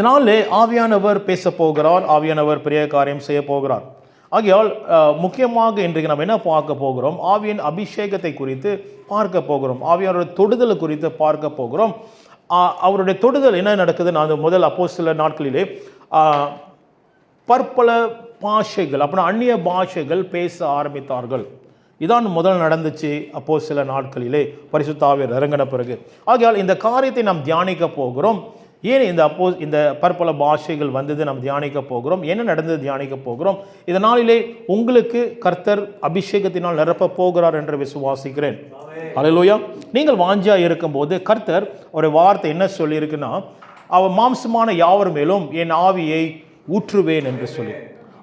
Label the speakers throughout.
Speaker 1: இதனாலே ஆவியானவர் பேச போகிறார், ஆவியானவர் பெரிய காரியம் செய்ய போகிறார். ஆகையால் முக்கியமாக இன்றைக்கு நம்ம என்ன பார்க்க போகிறோம்? ஆவியின் அபிஷேகத்தை குறித்து பார்க்க போகிறோம். ஆவியானோட தொடுதல் குறித்து பார்க்க போகிறோம். அவருடைய தொடுதல் என்ன நடக்குது? நான் முதல் அப்போஸ்தலர் நாட்களிலே பற்பல பாஷைகள், அப்படின்னா அந்நிய பாஷைகள் பேச ஆரம்பித்தார்கள். இதான் முதல் நடந்துச்சு அப்போஸ்தலர் நாட்களிலே பரிசுத்த ஆவியானவர் இறங்கின பிறகு. ஆகையால் இந்த காரியத்தை நாம் தியானிக்க போகிறோம். ஏன் இந்த பற்பல பாஷைகள் வந்தது நாம் தியானிக்க போகிறோம், என்ன நடந்தது தியானிக்க போகிறோம். இதனாலே உங்களுக்கு கர்த்தர் அபிஷேகத்தினால் நிரப்ப போகிறார் என்று விசுவாசிக்கிறேன். அல்லேலூயா. நீங்கள் வாஞ்சியா இருக்கும்போது கர்த்தர் ஒரு வார்த்தை என்ன சொல்லியிருக்குன்னா, அவர் மாம்சமான யாவர் மேலும் என் ஆவியை ஊற்றுவேன் என்று சொல்லி.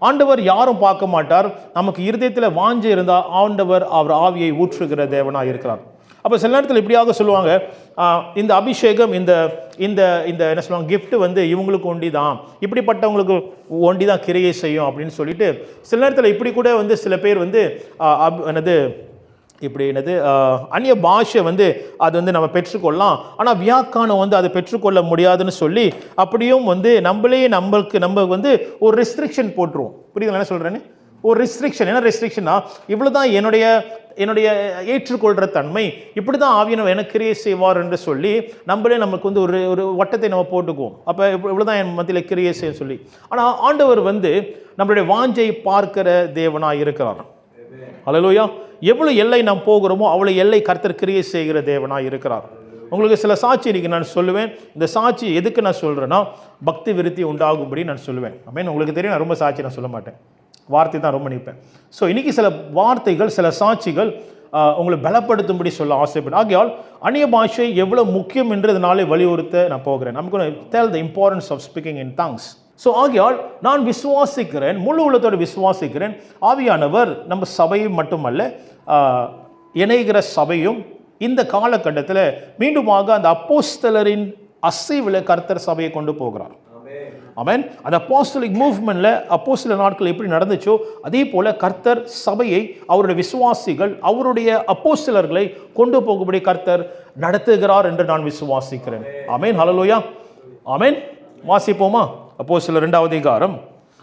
Speaker 1: ஆண்டவர் யாரும் பார்க்க மாட்டார். நமக்கு இருதயத்தில் வாஞ்சி இருந்தால் ஆண்டவர் அவர் ஆவியை ஊற்றுகிற தேவனாக இருக்கிறார். அப்போ சில நேரத்தில் இப்படியாக சொல்லுவாங்க, இந்த அபிஷேகம் இந்த இந்த இந்த என்ன சொல்லுவாங்க, கிஃப்ட் வந்து இவங்களுக்கு ஒண்டி தான், இப்படிப்பட்டவங்களுக்கு ஒண்டி தான் கிரியை செய்யும் அப்படின்னு சொல்லிட்டு சில நேரத்தில் இப்படி கூட வந்து சில பேர் வந்து அந்நிய பாஷை வந்து அது வந்து நம்ம பெற்றுக்கொள்ளலாம், ஆனால் வியாக்கானம் வந்து அதை பெற்றுக்கொள்ள முடியாதுன்னு சொல்லி அப்படியும் வந்து நம்ம வந்து ஒரு ரெஸ்ட்ரிக்ஷன் போட்டுருவோம். புரியுதுங்களா என்ன சொல்கிறேன்னு? ஒரு ரெஸ்ட்ரிக்ஷன். என்ன ரெஸ்ட்ரிக்ஷன்னா, இவ்வளோ தான் என்னுடைய ஏற்றுக்கொள்கிற தன்மை, இப்படி தான் ஆவியானவர் எனக்கு கிரியை செய்வார் என்று சொல்லி நமக்கு வந்து ஒரு வட்டத்தை நம்ம போட்டுக்குவோம். அப்போ இவ்வளோ தான் என் மத்தியில் கிரியை செய்ய சொல்லி. ஆனால் ஆண்டவர் வந்து நம்மளுடைய வாஞ்சை பார்க்கிற தேவனாக இருக்கிறார். அல்லேலூயா. எவ்வளோ எல்லை நாம் போகிறோமோ அவ்வளோ எல்லை கர்த்தர் கிரியை செய்கிற தேவனாக இருக்கிறார். உங்களுக்கு சில சாட்சி இன்றைக்கி நான் சொல்லுவேன். இந்த சாட்சி எதுக்கு நான் சொல்கிறேன்னா, பக்தி விருத்தி உண்டாகும்படி நான் சொல்லுவேன். அப்படின்னு உங்களுக்கு தெரியும், நான் ரொம்ப சாட்சி நான் சொல்ல மாட்டேன், வார்த்தை தான் ரொம்ப நிற்பேன். ஸோ இன்றைக்கி சில வார்த்தைகள், சில சாட்சிகள் உங்களை பலப்படுத்தும்படி சொல்ல ஆசைப்படும். ஆகையால் அந்நிய பாஷை எவ்வளோ முக்கியம் என்று இதனாலே வலியுறுத்த நான் போகிறேன். நமக்கு tell the importance of speaking in tongues. So ஆகையால் நான் விசுவாசிக்கிறேன், முழு உள்ளத்தோடு விசுவாசிக்கிறேன், ஆவியானவர் நம்ம சபையை மட்டுமல்ல இணைகிற சபையும் இந்த காலகட்டத்தில் மீண்டுமாக அந்த அப்போஸ்தலரின் அசைவில் கர்த்தர் சபையை கொண்டு போகிறார். ஆமென். அந்த அப்போஸ்தலிக் மூவ்மெண்ட்ல அப்போஸ்தலர் நாட்கள் எப்படி நடந்துச்சோ அதே போல கர்த்தர் சபையை, அவருடைய விசுவாசிகள், அவருடைய அப்போஸ்தலர்களை கொண்டு போகும்படி கர்த்தர் நடத்துகிறார் என்று நான் விசுவாசிக்கிறேன். ஆமென். ஹல்லேலூயா. ஆமென். வாசிப்போமா? அப்போஸ்தலர் 2வது அதிகாரம்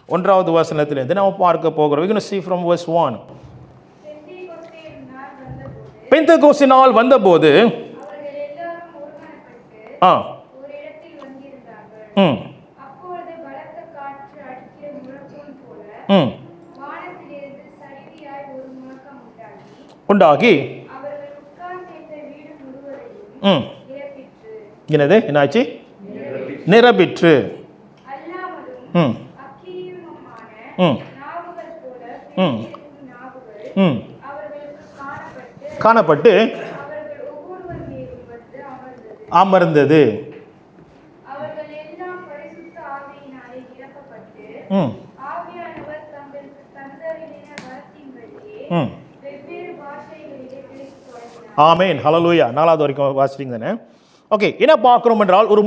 Speaker 1: 1வது வசனத்திலிருந்து நாம் பார்க்க போகிறோம். We going to see from verse 1. பெந்தெகோஸ்தே நாள் வந்தபோது உண்டாகி என்னது என்னாச்சு? நிரம்பிற்று. காணப்பட்டு அமர்ந்தது. ஆமென். ஹல்லேலூயா. 4வது வரைக்கும் வாசிட்டீங்க தானே? ஓகே. என்ன பார்க்கிறோம் என்றால், ஒரு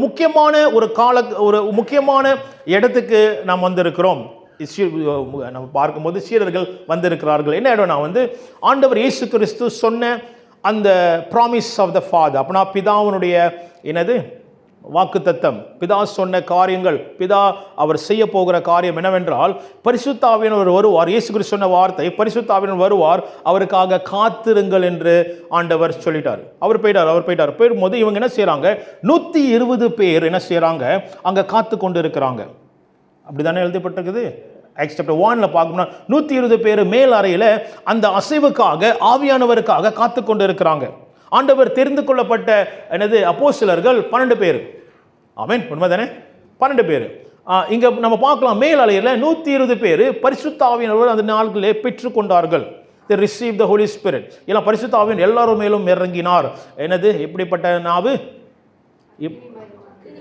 Speaker 1: முக்கியமான இடத்துக்கு நாம் வந்திருக்கிறோம். நம்ம பார்க்கும்போது சீடர்கள் வந்திருக்கிறார்கள். என்ன இடம்? நான் வந்து ஆண்டவர் இயேசு கிறிஸ்து சொன்ன அந்த ப்ராமிஸ் ஆஃப் த ஃபாதர், அப்படின்னா பிதாவினுடைய என்னது வாக்குத்தத்தம், பிதா சொன்ன காரியங்கள், பிதா அவர் செய்ய போகிற காரியம் என்னவென்றால், பரிசுத்த ஆவியானவர் வருவார். இயேசு கிறிஸ்து சொன்ன வார்த்தை, பரிசுத்த ஆவியானவர் வருவார், அவருக்காக காத்திருங்கள் என்று ஆண்டவர் சொல்லிட்டார். அவர் போயிட்டார். போயிடும்போது இவங்க என்ன செய்யறாங்க? 120 பேர் என்ன செய்யறாங்க? அங்க காத்து கொண்டு இருக்கிறாங்க. அப்படிதானே எழுதப்பட்டிருக்குது. Acts chapter 1 பார்க்கணும்னா 120 பேர் மேல் அறையில் அந்த அசைவுக்காக, ஆவியானவருக்காக காத்து கொண்டு இருக்கிறாங்க. ஆண்டவர் தெரிந்து கொள்ளப்பட்ட என்னது அப்போஸ்தலர்கள் 12 பேர். ஆமென். உண்மைதானே? 12 பேர். இங்க நம்ம பார்க்கலாம், மேல் அறையில் 120 பேர் பரிசுத்த ஆவியானவர் அந்த நாட்களிலே பெற்றுக்கொண்டார்கள். They received the Holy Spirit. எல்லாம் பரிசுத்த ஆவியானவர் எல்லாரும் மேலும் இறங்கினார். என்னது? எப்படிப்பட்ட நாவு?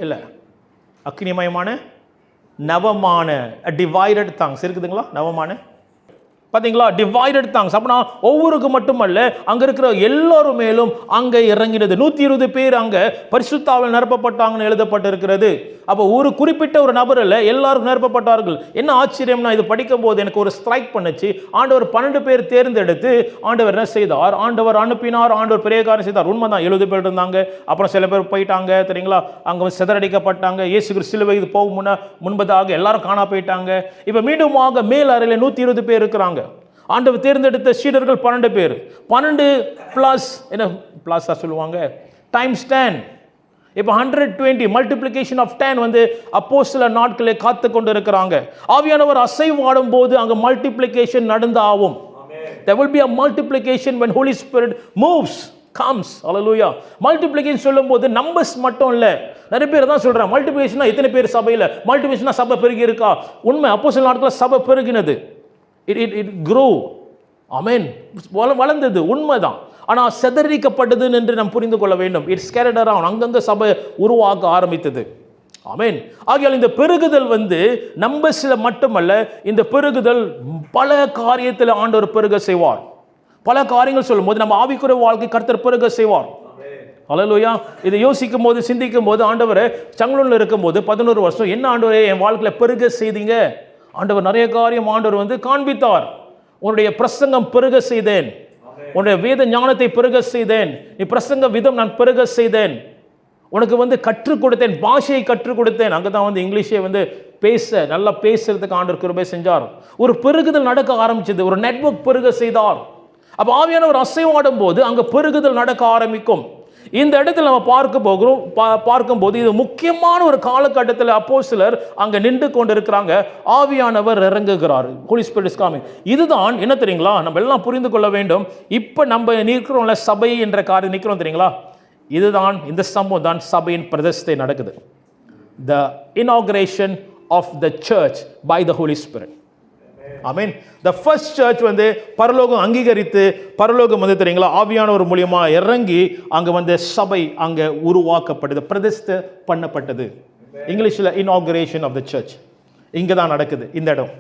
Speaker 1: இல்ல, அக்னிமயமான நவமான டிவைடட் tongues இருக்குதுங்களா? நவமான பார்த்தீங்களா, டிவைடட் தாங்ஸ். அப்படின்னா ஒவ்வொருக்கு மட்டுமல்ல, அங்கே இருக்கிற எல்லோரும் மேலும் அங்கே இறங்கினது. 120 பேர் அங்கே பரிசுத்தாவில் நிரப்பப்பட்டாங்கன்னு எழுதப்பட்டிருக்கிறது. அப்போ ஒரு குறிப்பிட்ட ஒரு நபர் இல்லை, எல்லாரும் நிரப்பப்பட்டார்கள். என்ன ஆச்சரியம்னா, இது படிக்கும் போது எனக்கு ஒரு ஸ்ட்ரைக் பண்ணுச்சு. ஆண்டவர் 12 பேர் தேர்ந்தெடுத்து ஆண்டவர் என்ன செய்தார், ஆண்டவர் அனுப்பினார், ஆண்டவர் பெரிய காரியம் செய்தார். உண்மைதான், 70 பேர் இருந்தாங்க, அப்புறம் சில பேர் போயிட்டாங்க, தெரியுங்களா, அங்கே வந்து சிதறடிக்கப்பட்டாங்க. இயேசு கிறிஸ்து சிலுவை இது போகும் முன்பதாக எல்லாரும் காணா போயிட்டாங்க. இப்போ மீண்டுமாக மேல் அறையில் 120 பேர் இருக்கிறாங்க. ஆண்டவர் தேர்ந்தெடுத்த சீடர்கள் 12 பேர். 12 பிளஸ் என்ன பிளஸா சொல்லுவாங்க, டைம்ஸ் 10. இப்போ 120 மல்டிப்ளிகேஷன் ஆஃப் 10 வந்து அப்போஸ்தலர் நாட்களே காத்து கொண்டு இருக்கிறாங்க. ஆவியானவர் அசைவாடும் போது அங்கே மல்டிப்ளிகேஷன் நடந்து ஆகும். There will be a multiplication when Holy Spirit moves, comes. Hallelujah. Multiplication சொல்லும்போது நம்பர்ஸ் மட்டும் இல்லை. நிறைய பேர் தான் சொல்றாங்க மல்டிப்ளிகேஷனா எத்தனை பேர் சபையில், மல்டிப்ளிகேஷனா சபை பெருகி இருக்கா. உண்மை, அப்போஸ்தலர் நாட்களில் சபை பெருகினது. It grew. Amen. வளர்ந்தது, உண்மைதான். ஆனால் சிதறடிக்கப்பட்டது என்று நாம் புரிந்து கொள்ள வேண்டும். இட்ஸ் ஸ்கேட்டர்ட் அரவுண்ட், அங்கங்கே சபை உருவாக்க ஆரம்பித்தது. ஆமென். ஆகையால் இந்த பெருகுதல் வந்து நம்பர்ஸ்ல மட்டுமல்ல, இந்த பெருகுதல் பல காரியத்தில் ஆண்டவர் பெருக செய்வார். பல காரியங்கள் சொல்லும் போது நம்ம ஆவிக்குரிய வாழ்க்கை கர்த்தர் பெருக செய்வார். ஹல்லேலூயா. இதை யோசிக்கும் போது, சிந்திக்கும் போது, ஆண்டவர் சங்கலூரில் இருக்கும் போது 11 வருஷம் என்ன ஆண்டவரே என் வாழ்க்கையில் பெருக செய்தீங்க. ஆண்டவர் நிறைய காரியம் ஆண்டவர் வந்து காண்பித்தார். உன்னுடைய பிரசங்கம் பெருக செய்தேன், உன்னுடைய வேத ஞானத்தை பெருக செய்தேன், நீ பிரசங்க விதம் நான் பெருக செய்தேன், உனக்கு வந்து கற்றுக் கொடுத்தேன், பாஷையை கற்றுக் கொடுத்தேன். அங்கே தான் வந்து இங்கிலீஷே வந்து நல்லா பேசுறதுக்கு ஆண்டவர் கிருபை செஞ்சார். ஒரு பெருகுதல் நடக்க ஆரம்பிச்சது, ஒரு நெட்வொர்க் பெருக செய்தார். அப்போ ஆவியானவர் அசைவாடும் போது அங்கே பெருகுதல் நடக்க ஆரம்பிக்கும். இந்த இடத்துல நம்ம பார்க்கும்போது இது முக்கியமான ஒரு காலகட்டத்தில் அப்போஸ்தலர் அங்கே நின்று கொண்டு இருக்கிறாங்க. ஆவியானவர் இறங்குகிறார். Holy Spirit is coming. இதுதான் என்ன தெரியுங்களா, நம்ம எல்லாம் புரிந்து கொள்ள வேண்டும். இப்போ நம்ம நிற்கிறோம்ல சபை என்ற காரியம் நிற்கிறோம் தெரியுங்களா, இதுதான் இந்த சம்பவம் தான் சபையின் பிரதிஷ்டை நடக்குது. The inauguration of the church by the Holy Spirit. Amen. the first church வந்து பரலோகம் அங்கீகரித்து, பரலோகம் வந்து தெரியுங்களா ஆவியானவர் மூலமா இறங்கி அங்க வந்து சபை அங்க உருவாக்கப்பட்டது, பிரதிஷ்டை பண்ணப்பட்டது. இங்கிலீஷ்ல inauguration of the church இங்க தான் நடக்குது இந்த இடம்.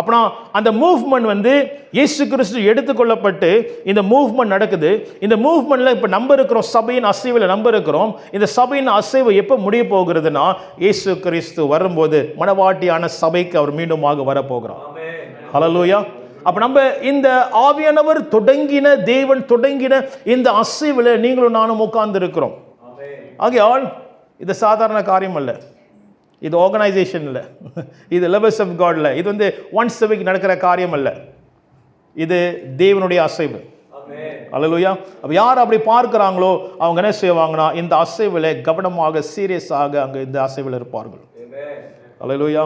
Speaker 1: அப்பனா அந்த மூவ்மெண்ட் வந்து இயேசு கிறிஸ்து எடுத்துக்கொள்ளப்பட்டு இந்த மூவ்மெண்ட் நடக்குது. இந்த மூவ்மெண்ட்ல இப்ப நம்ம இருக்கிறோம், சபையின் அசைவில் நம்ம இருக்கிறோம். இந்த சபையின் அசைவு எப்போ முடிய போகிறதுனா, இயேசு கிறிஸ்து வரும்போது மணவாட்டியான சபைக்கு அவர் மீண்டுமாக வரப்போகிறார். ஹல்லேலூயா. அப்ப நம்ம இந்த ஆவியானவர் தொடங்கின, தேவன் தொடங்கின இந்த அசைவில் நீங்களும் நானும் உட்கார்ந்து இருக்கிறோம். ஆகையால் இது சாதாரண காரியம் அல்ல, இது ஆர்கனைசேஷன் இல்லை, இது லெவல்ஸ் ஆஃப் காட்ல, இது வந்து ஒன்ஸ் a week நடக்கிற காரியம் அல்ல, இது தேவனுடைய அசைவு. ஹல்லேலூயா. அப்ப யார் அப்படி பார்க்கிறாங்களோ அவங்க என்ன செய்வாங்கன்னா இந்த அசைவில் கவனமாக சீரியஸாக அங்க இந்த அசைவில் இருப்பார்கள். ஹல்லேலூயா.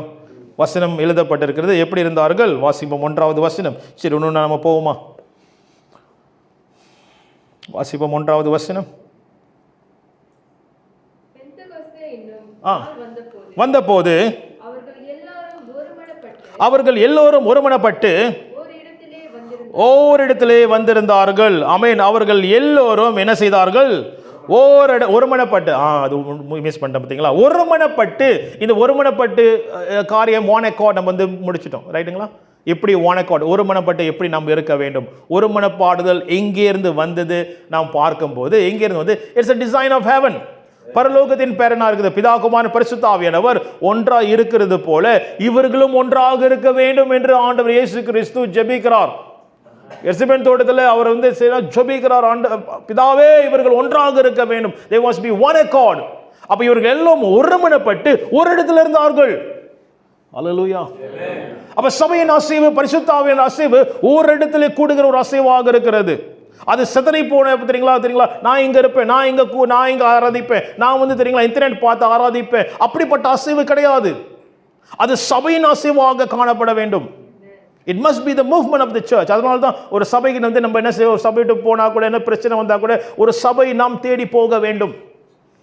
Speaker 1: வசனம் எழுதப்பட்டிருக்கிறது. எப்படி இருந்தார்கள் வாசிப்போம். 1வது வசனம். சரி, ஒன்று நம்ம போவோமா? வாசிப்போம் 1வது வசனம். வந்தபோது அவர்கள் எல்லோரும் ஒருமனப்பட்டு ஓரிடத்திலே வந்திருந்தார்கள். ஆமென். அவர்கள் எல்லோரும் என்ன செய்தார்கள்? ஒருமனப்பட்டு, அது மிஸ் பண்ணிட்டேன் பார்த்தீங்களா? ஒருமனப்பட்டு, இந்த ஒருமனப்பட்டு காரியம் ஒன் அக்கார்ட் நம்ம வந்து முடிச்சிட்டோம், ரைட்டுங்களா? எப்படி ஒன் அக்கார்ட், ஒருமனப்பட்டு எப்படி நம்ம இருக்க வேண்டும், ஒருமனப்பாடுதல் எங்கேருந்து வந்தது நாம் பார்க்கும்போது, எங்கேருந்து வந்து it's a design of heaven. பரலோகத்தின் பேரனா இருக்குது. பிதா குமாரன் பரிசுத்த ஆவியானவர் ஒன்றாக இருக்கிறது போல இவர்களும் ஒன்றாக இருக்க வேண்டும் என்று ஆண்டவர் இயேசு கிறிஸ்து ஜெபிக்கிறார். எர்சிபேன் தோட்டத்தில் அவர் வந்து ஜெபிக்கிறார், பிதாவே இவர்கள் ஒன்றாக இருக்க வேண்டும். they must be one accord. அப்ப இவர்கள் எல்லாம் ஒருமனப்பட்டு ஒரு இடத்துல இருந்தார்கள். ஹல்லேலூயா. அப்ப சபையின் அசைவு, பரிசுத்த ஆவியின் அசைவு ஒரு இடத்துல கூடுகிற ஒரு அசைவாக இருக்கிறது. அது சிதறி போன தெரியுங்களா, நான் இங்க இருப்பேன், நான் இங்க ஆராதிப்பேன், நான் வந்து தெரியுங்களா இன்டர்நெட் பார்த்து ஆராதிப்பேன், அப்படிப்பட்ட அசைவு கிடையாது. அது சபையின் அசைவாக காணப்பட வேண்டும். It must be the movement of the church. அதனால தான் ஒரு சபைக்கு வந்து நம்ம என்ன செய்வோம், சபைக்கு போனா கூட என்ன பிரச்சனை வந்தா கூட ஒரு சபை நாம் தேடி போக வேண்டும்.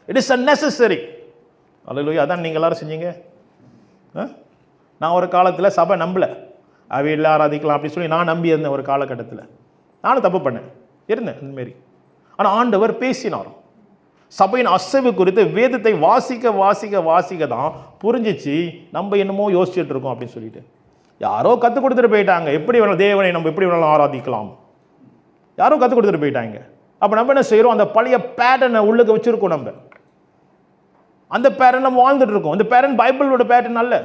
Speaker 1: It is a necessary. ஹல்லேலூயா. அதான் நீங்க எல்லாரும் செஞ்சீங்க. நான் ஒரு காலத்தில் சபை நம்பல, வீட்டில் ஆராதிக்கலாம் அப்படின்னு சொல்லி நான் நம்பி இருந்தேன். ஒரு காலகட்டத்தில் நானும் தப்பு பண்ணேன், இருந்தேன் அந்தமாரி. ஆனால் ஆண்டவர் பேசினார். சபையின் அசைவு குறித்து வேதத்தை வாசிக்க வாசிக்க வாசிக்க தான் புரிஞ்சிச்சு நம்ம என்னமோ யோசிச்சுட்டு இருக்கோம் அப்படின்னு சொல்லிட்டு. யாரோ கற்றுக் கொடுத்துட்டு போயிட்டாங்க, எப்படி வேணாலும் தேவனை நம்ம எப்படி வேணாலும் ஆராதிக்கலாம், யாரோ கற்றுக் கொடுத்துட்டு போயிட்டாங்க. அப்போ நம்ம என்ன செய்கிறோம், அந்த பழைய பேட்டர்னை உள்ளுக்கு வச்சுருக்கோம். நம்ம அந்த பேட்டர்ன் நம்ம வாழ்ந்துட்டு இருக்கோம். அந்த பேட்டர்ன் பைபிளோட பேட்டர்ன் அல்ல.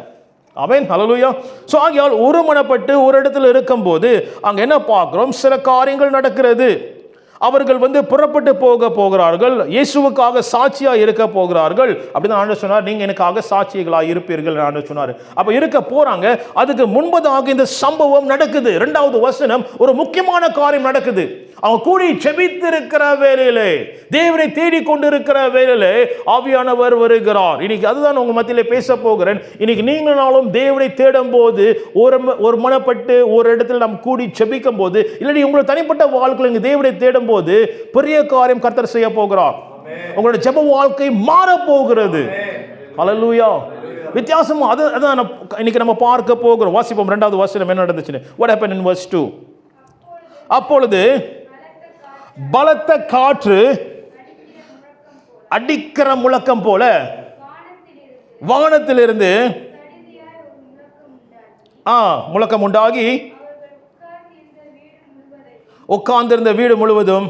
Speaker 1: ஆமென், ஹல்லேலூயா. ஸோ ஆகியால் ஒருமனப்பட்டு ஒரு இடத்துல இருக்கும்போது அங்கே என்ன பார்க்குறோம், சில காரியங்கள் நடக்கிறது. அவர்கள் புறப்பட்டு போகிறார்கள், இயேசுவுக்காக சாட்சியா இருக்க போகிறார்கள். அப்படிதான் ஆண்டவர் சொன்னார், நீங்க எனக்காக சாட்சிகளா இருப்பீர்கள் ஆண்டவர் சொன்னார். அப்ப இருக்க போறாங்க. அதுக்கு முன்பதாக இந்த சம்பவம் நடக்குது. 2வது வசனம், ஒரு முக்கியமான காரியம் நடக்குது. அவங்க கூடி செபித்திருக்கிற வேளையிலே, தேவனை தேடிக் கொண்டிருக்கிற வேளையிலே ஆவியானவர் வருகிறார். இன்னைக்கு அதுதான் உங்க மத்தியிலே பேச போகிறேன். இன்னைக்கு நீங்களும் தேவனை தேடும் போது, ஒரு மனப்பட்டு ஒரு இடத்துல நாம் கூடி செபிக்கும் போது, இல்லாட்டி உங்களை தனிப்பட்ட வாழ்க்கையில் நீங்க தேவனை தேடும் போது பெரிய காரியம் கர்த்தர் செய்ய போகிறார். உங்களுடைய ஜெப வாழ்க்கை மாற போகிறது. ஹல்லேலூயா. வித்தியாசமா அதான் இன்னைக்கு நம்ம பார்க்க போகிறோம். வாசிப்போம் 2வது வசனம் என்ன நடந்துச்சு. What happened in verse 2? அப்பொழுது பலத்த காற்று அடிக்கிற முழக்கம் போல வானத்திலிருந்து முழக்கம் உண்டாகி உட்கார்ந்திருந்த வீடு முழுவதும்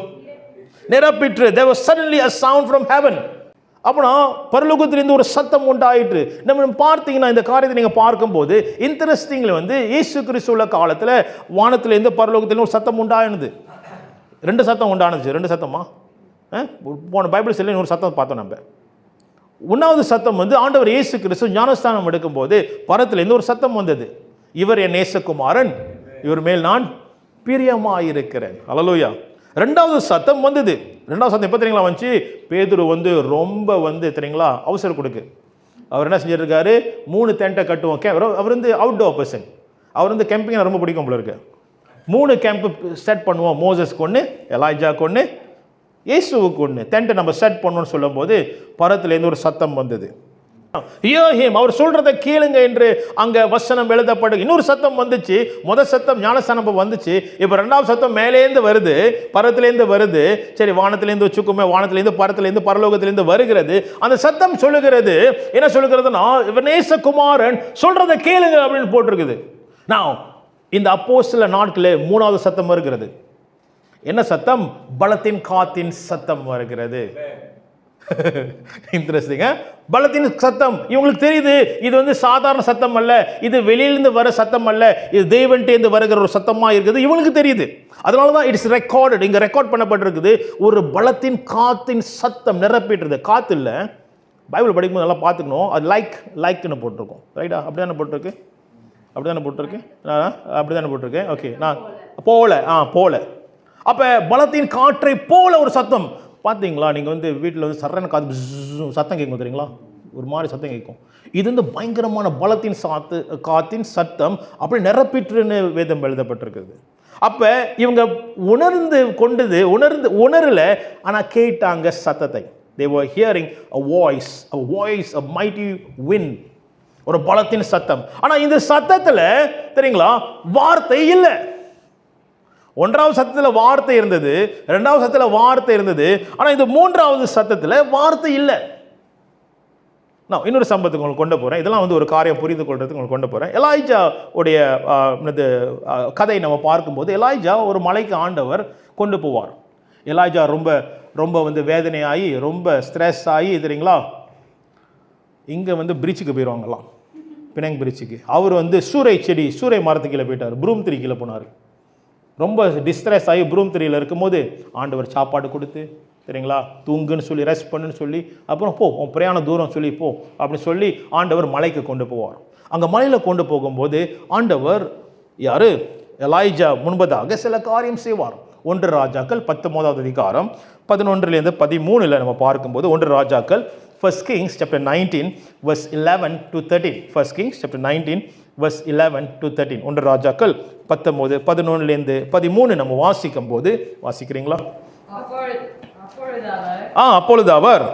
Speaker 1: நிரப்பிற்று. There was suddenly a sound from heaven. அப்படின்னா பரலோகத்திலிருந்து ஒரு சத்தம் உண்டாயிற்று. நம்ம பார்த்தீங்கன்னா இந்த காரியத்தை நீங்கள் பார்க்கும்போது இன்ட்ரெஸ்டிங்ல இயேசு கிறிஸ்து உள்ள காலத்தில் வானத்திலிருந்து பரலோகத்தில் ஒரு சத்தம் உண்டானது. 2 சத்தம் உண்டானது. 2 சத்தமா? போன பைபிள் சொல்லி ஒரு சத்தம் பார்த்தோம். நம்ம 1வது சத்தம் ஆண்டவர் இயேசு கிறிஸ்து ஞானஸ்தானம் எடுக்கும்போது பரத்திலிருந்து ஒரு சத்தம் வந்தது. இவர் என் நேசகுமாரன், இவர் மேல் நான் பிரியமாயிருக்கிறேன். ஹல்லேலூயா. 2வது சத்தம் வந்தது. 2வது சத்தம் எப்போ தெரியுங்களா வந்துச்சு? பேதுரு ரொம்ப தெரியுங்களா அவசரம் கொடுக்கு. அவர் என்ன செஞ்சிருக்காரு, 3 டென்ட்டை கட்டுவோம். அவர் அவுட்டோர் பர்சன். அவர் கேம்பிங் ரொம்ப பிடிக்கும் போல இருக்கு. 3 கேம்ப் செட் பண்ணுவோம். மோசஸ் கொண்டு, எலாய்ஜா கொண்டு, இயேசுவுக்கு ஒன்று டென்ட்டை நம்ம செட் பண்ணணும்னு சொல்லும் போது பரத்திலேருந்து ஒரு சத்தம் வந்தது. அவர் சொல்றதை கேளுங்க என்று அங்க வசனம் எழுதப்படு. இன்னொரு சத்தம் வந்துச்சு. முதல் சத்தம் ஞானஸ்தானம் வந்துச்சு. இப்ப 2வது சத்தம் மேலேந்து வருது, பரத்திலேருந்து வருது. சரி, வானத்திலேருந்து வச்சுக்குமே, வானத்திலேருந்து பரத்திலேருந்து பரலோகத்திலேருந்து வருகிறது. அந்த சத்தம் சொல்லுகிறது, என்ன சொல்லுகிறதுனா, இவர் நேசகுமாரன், சொல்றதை கேளுங்க அப்படின்னு போட்டிருக்குது. நான் இந்த அப்போஸ்தல நாட்களே 3வது சத்தம் வருகிறது. என்ன சத்தம்? பலத்தின் காத்தின் சத்தம் வருகிறது. இன்ட்ரெஸ்டிங். பலத்தின் சத்தம். இவங்களுக்கு தெரியுது இது சாதாரண சத்தம் அல்ல, இது வெளியிலிருந்து வர சத்தம் அல்ல, இது தேவன்கிட்ட வருகிற ஒரு சத்தமா இருக்குது. இவங்களுக்கு தெரியுது. அதனால தான் இட்ஸ் ரெக்கார்டட். இங்க ரெக்கார்ட் பண்ணப்பட்டிருக்குது. ஒரு பலத்தின் காத்தின் சத்தம் நிரப்பிட்டு. காத்து இல்லை, பைபிள் படிக்கும்போது நல்லா பார்த்துக்கணும். அது லைக்னு போட்டிருக்கோம். ரைட்டா? அப்படிதானே போட்டிருக்கு? அப்படிதானே போட்டிருக்கு? அப்படிதானே போட்டிருக்கு? ஓகே. நான் போல. அப்ப பலத்தின் காற்றை போல ஒரு சத்தம். பார்த்தீங்களா? நீங்கள் வீட்டில் சரண காத்து சத்தம் கேட்கும் தெரியுங்களா? ஒரு மாதிரி சத்தம் கேட்கும். இது பயங்கரமான பலத்தின் காத்தின் சத்தம் அப்படி நிரப்பிட்டுன்னு வேதம் எழுதப்பட்டிருக்குது. அப்போ இவங்க உணரல, ஆனால் கேட்டாங்க சத்தத்தை. They were hearing a voice, a mighty wind. ஒரு பலத்தின் சத்தம். ஆனால் இந்த சத்தத்தில் தெரியுங்களா வார்த்தை இல்லை. 1வது சத்தத்தில் வார்த்தை இருந்தது, 2வது சத்தத்தில் வார்த்தை இருந்தது. ஆனால் இந்த 3வது சத்தத்தில் வார்த்தை இல்லை. நான் இன்னொரு சம்பவத்துக்கு உங்களுக்கு கொண்டு போகிறேன். இதெல்லாம் ஒரு காரியம் புரிந்து கொள்றதுக்கு உங்களுக்கு கொண்டு போகிறேன். எலாய்ஜா உடைய கதை நம்ம பார்க்கும்போது, எலாய்ஜா ஒரு மலைக்கு ஆண்டவர் கொண்டு போவார். எலாய்ஜா ரொம்ப வேதனையாகி, ரொம்ப ஸ்ட்ரெஸ் ஆகி, தெரியுங்களா, இங்கே பிரிட்ஜுக்கு போயிடுவாங்கலாம், பினங் பிரிட்ஜுக்கு. அவர் சூறை மரத்துக்கு கீழே போயிட்டார், ப்ரூம் திரி கீழே போனார். ரொம்ப டிஸ்ட்ரெஸ் ஆகி ப்ரூம் திரியில் இருக்கும்போது ஆண்டவர் சாப்பாடு கொடுத்து, சரிங்களா, தூங்குன்னு சொல்லி, ரெஸ்ட் பண்ணுன்னு சொல்லி, அப்புறம் உன் பிரயாண தூரம் சொல்லி போ அப்படின்னு சொல்லி ஆண்டவர் மலைக்கு கொண்டு போவார். அங்கே மலையில் கொண்டு போகும்போது ஆண்டவர் யாரு, எலாய்ஜா முன்பதாக சில காரியம் செய்வார். 1 ராஜாக்கள் 19வது அதிகாரம் 11லேருந்து 13 நம்ம பார்க்கும்போது, 1 ராஜாக்கள், 1 Kings chapter 19 verse 11 to 13. 1 Kings chapter 19 verse 11 to 13. 1 ராஜாக்கள் 19 11லேருந்து 13 நம்ம வாசிக்கும் போது, வாசிக்கிறீங்களா? அப்பொழுது அவர்